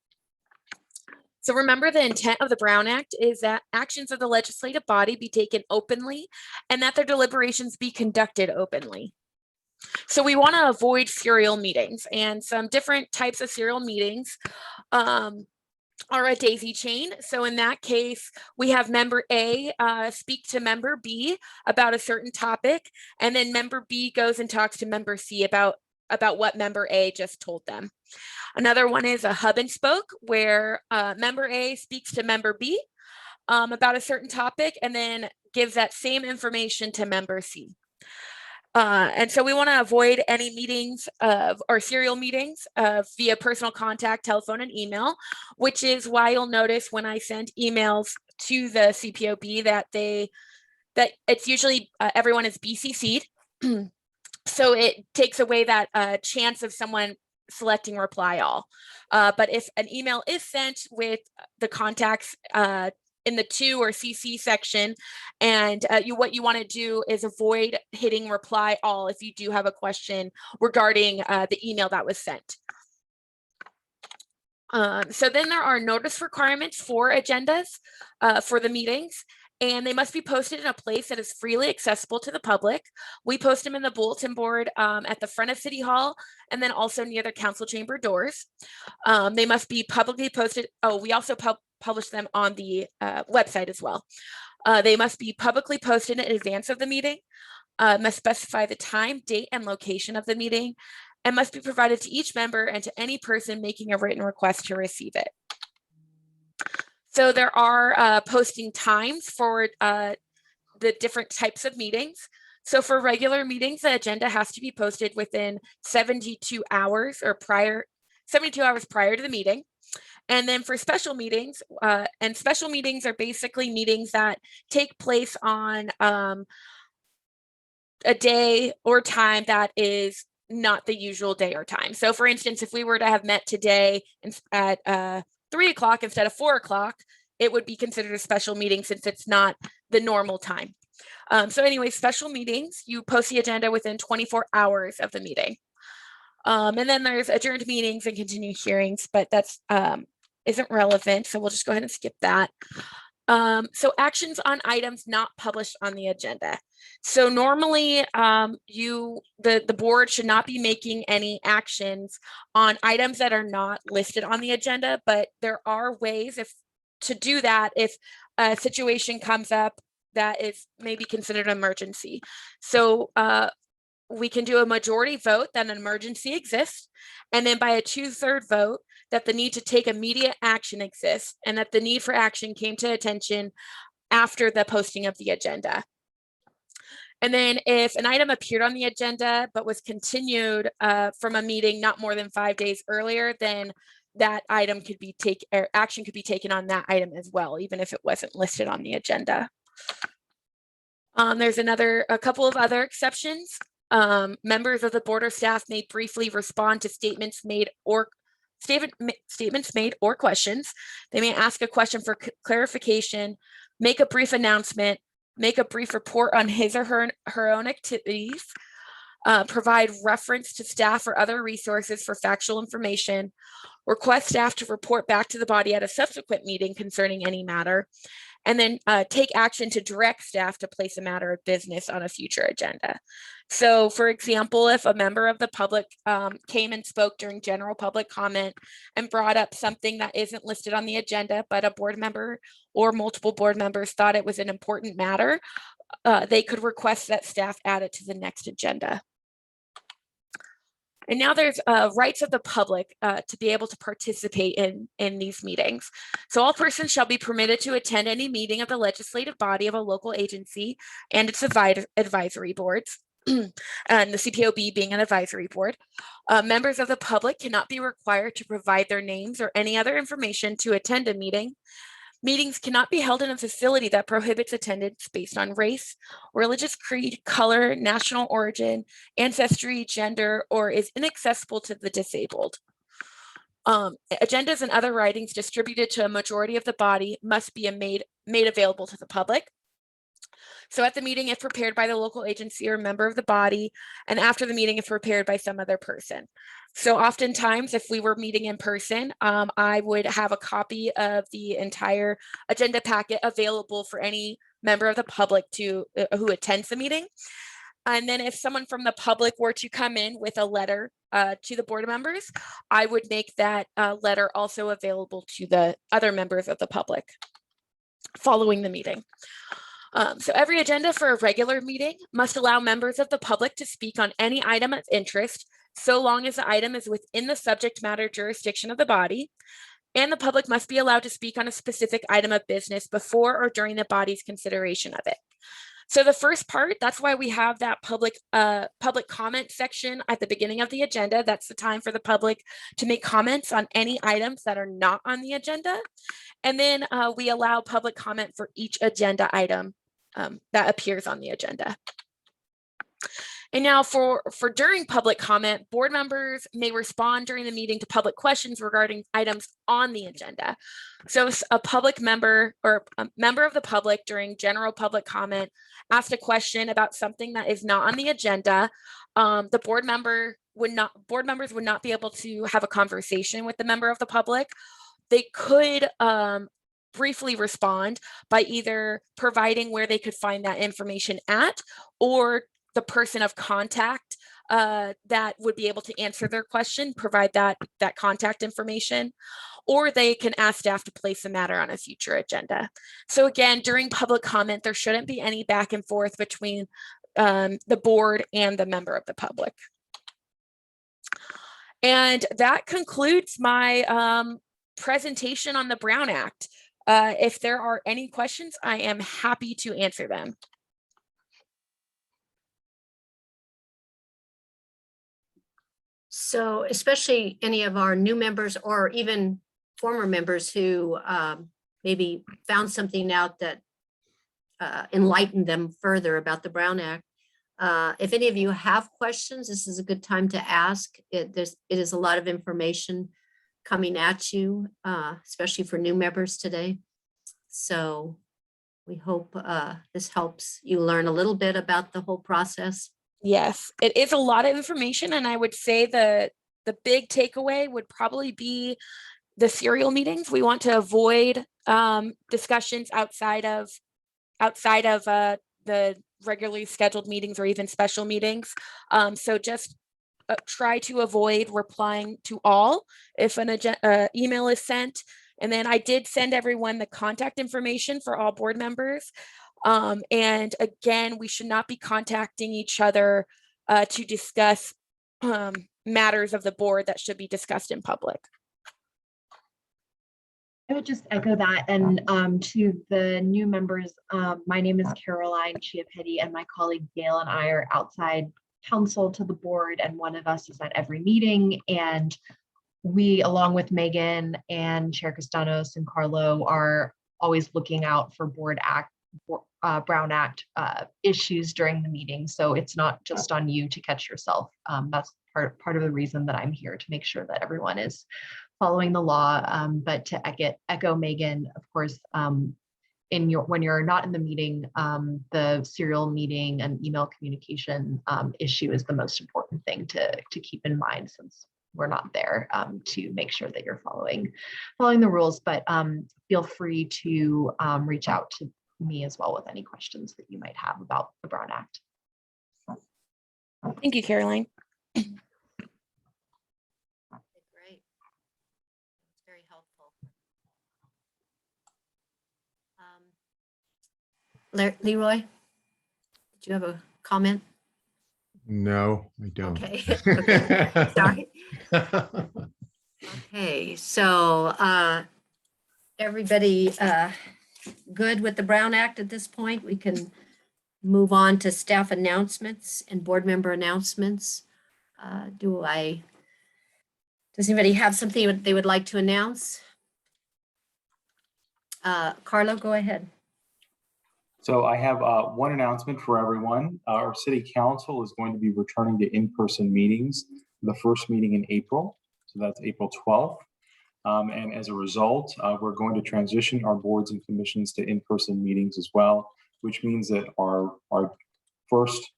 So remember, the intent of the Brown Act is that actions of the legislative body be taken openly and that their deliberations be conducted openly. So we want to avoid serial meetings, and some different types of serial meetings are a daisy chain. So in that case, we have member A speak to member B about a certain topic, and then member B goes and talks to member C about what member A just told them. Another one is a hub and spoke, where member A speaks to member B about a certain topic and then gives that same information to member C. And so we want to avoid any meetings or serial meetings via personal contact, telephone, and email, which is why you'll notice when I send emails to the CPOB that it's usually everyone is BCC'd. So it takes away that chance of someone selecting reply all. But if an email is sent with the contacts in the to or CC section, and what you want to do is avoid hitting reply all if you do have a question regarding the email that was sent. So then there are notice requirements for agendas for the meetings, and they must be posted in a place that is freely accessible to the public. We post them in the bulletin board at the front of City Hall, and then also near the council chamber doors. They must be publicly posted. Oh, we also publish them on the website as well. They must be publicly posted in advance of the meeting, must specify the time, date, and location of the meeting, and must be provided to each member and to any person making a written request to receive it. So there are posting times for the different types of meetings. So for regular meetings, the agenda has to be posted within 72 hours or 72 hours prior to the meeting. And then for special meetings, and special meetings are basically meetings that take place on a day or time that is not the usual day or time. So for instance, if we were to have met today at 3 o'clock instead of 4 o'clock, it would be considered a special meeting since it's not the normal time. So anyway, special meetings, you post the agenda within 24 hours of the meeting. And then there's adjourned meetings and continued hearings, but that's isn't relevant. So we'll just go ahead and skip that. So actions on items not published on the agenda. So normally the board should not be making any actions on items that are not listed on the agenda, but there are ways to do that if a situation comes up that is maybe considered an emergency. So we can do a majority vote that an emergency exists, and then by a 2/3 vote that the need to take immediate action exists, and that the need for action came to attention after the posting of the agenda. And then if an item appeared on the agenda but was continued from a meeting not more than 5 days earlier, then that item could be taken, or action could be taken on that item as well, even if it wasn't listed on the agenda. There's a couple of other exceptions. Members of the board or staff may briefly respond to statements made or questions. They may ask a question for clarification, make a brief announcement, make a brief report on his or her own activities, provide reference to staff or other resources for factual information, request staff to report back to the body at a subsequent meeting concerning any matter, and then take action to direct staff to place a matter of business on a future agenda. So for example, if a member of the public came and spoke during general public comment and brought up something that isn't listed on the agenda, but a board member or multiple board members thought it was an important matter, they could request that staff add it to the next agenda. And now there's rights of the public to be able to participate in these meetings. So all persons shall be permitted to attend any meeting of the legislative body of a local agency and its advisory boards, and the CPOB being an advisory board. Members of the public cannot be required to provide their names or any other information to attend a meeting. Meetings cannot be held in a facility that prohibits attendance based on race, religious creed, color, national origin, ancestry, gender, or is inaccessible to the disabled. Agendas and other writings distributed to a majority of the body must be made available to the public. So at the meeting, if prepared by the local agency or member of the body, and after the meeting, if prepared by some other person. So oftentimes, if we were meeting in person, I would have a copy of the entire agenda packet available for any member of the public who attends the meeting. And then if someone from the public were to come in with a letter to the board members, I would make that letter also available to the other members of the public following the meeting. So every agenda for a regular meeting must allow members of the public to speak on any item of interest, so long as the item is within the subject matter jurisdiction of the body, and the public must be allowed to speak on a specific item of business before or during the body's consideration of it. So the first part, that's why we have that public comment section at the beginning of the agenda. That's the time for the public to make comments on any items that are not on the agenda. And then we allow public comment for each agenda item that appears on the agenda. And now for during public comment, board members may respond during the meeting to public questions regarding items on the agenda. So a public member or a member of the public during general public comment asked a question about something that is not on the agenda, the board members would not be able to have a conversation with the member of the public. They could briefly respond by either providing where they could find that information at, or the person of contact that would be able to answer their question, provide that contact information, or they can ask staff to place the matter on a future agenda. So again, during public comment, there shouldn't be any back and forth between the board and the member of the public. And that concludes my presentation on the Brown Act. If there are any questions, I am happy to answer them. So especially any of our new members or even former members who maybe found something out that enlightened them further about the Brown Act. If any of you have questions, this is a good time to ask. It is a lot of information coming at you, especially for new members today. So we hope this helps you learn a little bit about the whole process. Yes, it is a lot of information, and I would say the big takeaway would probably be the serial meetings. We want to avoid discussions outside of the regularly scheduled meetings or even special meetings. So just try to avoid replying to all if an email is sent. And then I did send everyone the contact information for all board members. And again, we should not be contacting each other to discuss matters of the board that should be discussed in public. I would just echo that. And to the new members, my name is Caroline Chiappetti, and my colleague Gail and I are outside counsel to the board, and one of us is at every meeting. And we, along with Megan and Chair Castanos and Carlo, are always looking out for Brown Act issues during the meeting. So it's not just on you to catch yourself. That's part of the reason that I'm here, to make sure that everyone is following the law. But to echo Megan, of course, when you're not in the meeting, the serial meeting and email communication issue is the most important thing to keep in mind, since we're not there, to make sure that you're following the rules. But feel free to reach out to me as well with any questions that you might have about the Brown Act. Thank you, Caroline. Great. It's very helpful. Leroy, did you have a comment? No, I don't. Okay. Okay. Sorry. Okay, so everybody good with the Brown Act at this point? We can move on to staff announcements and board member announcements. Does anybody have something they would like to announce? Carlo, go ahead. So I have one announcement for everyone. Our city council is going to be returning to in-person meetings, the first meeting in April. So that's April 12th. And as a result, we're going to transition our boards and commissions to in-person meetings as well, which means that our first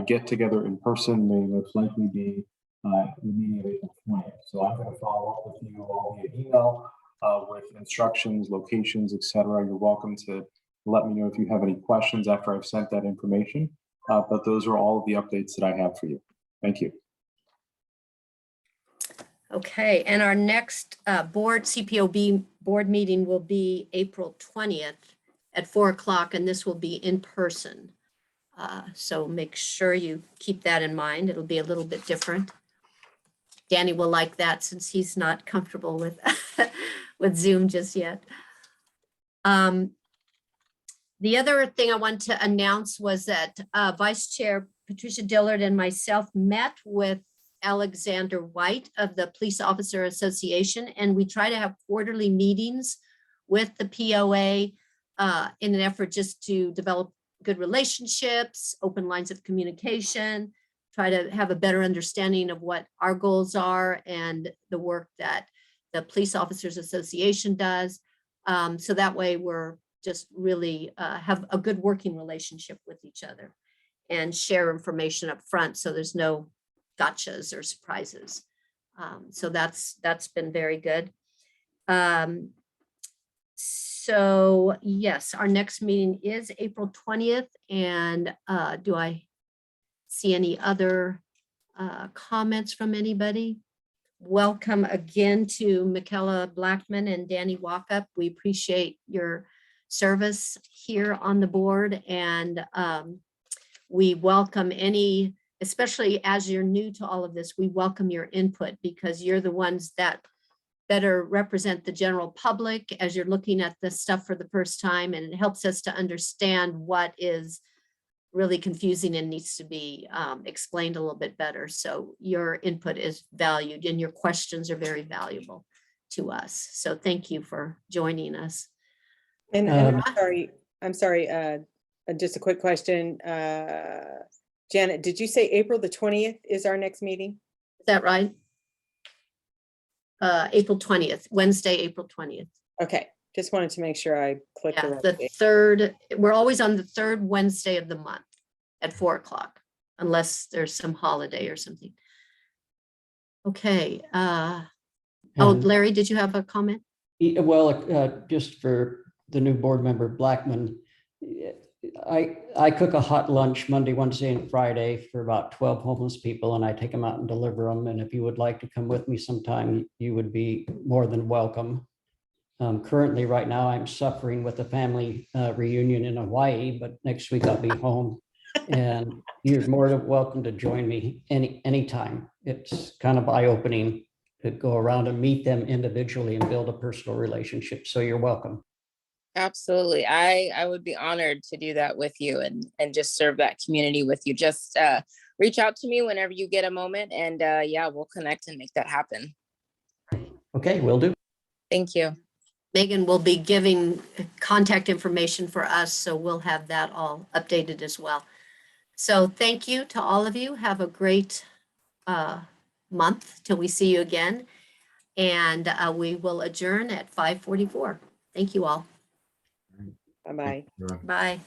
get together in person may most likely be the meeting of April 20th. So I'm going to follow up with you all via email with instructions, locations, etc. You're welcome to let me know if you have any questions after I've sent that information. But those are all of the updates that I have for you. Thank you. Okay, and our next CPOB board meeting will be April 20th at 4 o'clock, and this will be in person. So make sure you keep that in mind. It'll be a little bit different. Danny will like that since he's not comfortable with, with Zoom just yet. The other thing I want to announce was that Vice Chair Patricia Dillard and myself met with Alexander White of the Police Officer Association, and we try to have quarterly meetings with the POA in an effort just to develop good relationships, open lines of communication, try to have a better understanding of what our goals are and the work that the Police Officers Association does. So that way we're just really have a good working relationship with each other and share information up front so there's no gotchas or surprises. So that's been very good. So yes, our next meeting is April 20th. And do I see any other comments from anybody? Welcome again to Michaela Blackman and Danny Walkup. We appreciate your service here on the board, and we welcome any, especially as you're new to all of this, we welcome your input because you're the ones that better represent the general public as you're looking at this stuff for the first time, and it helps us to understand what is really confusing and needs to be explained a little bit better. So your input is valued and your questions are very valuable to us. So thank you for joining us. And I'm sorry, just a quick question. Janet, did you say April the 20th is our next meeting? Is that right? April 20th, Wednesday, April 20th. Okay, just wanted to make sure I clicked the right The date. third, we're always on the third Wednesday of the month at 4 o'clock, unless there's some holiday or something. Okay. Oh, Larry, did you have a comment? Well, just for the new board member Blackman, I cook a hot lunch Monday, Wednesday, and Friday for about 12 homeless people, and I take them out and deliver them. And if you would like to come with me sometime, you would be more than welcome. Currently, right now, I'm suffering with a family reunion in Hawaii, but next week I'll be home. And you're more than welcome to join me anytime. It's kind of eye-opening to go around and meet them individually and build a personal relationship. So you're welcome. Absolutely. I would be honored to do that with you and just serve that community with you. Just reach out to me whenever you get a moment, and yeah, we'll connect and make that happen. Okay, will do. Thank you. Megan will be giving contact information for us, so we'll have that all updated as well. So thank you to all of you. Have a great month till we see you again. And we will adjourn at 5:44. Thank you all. Bye-bye. Bye.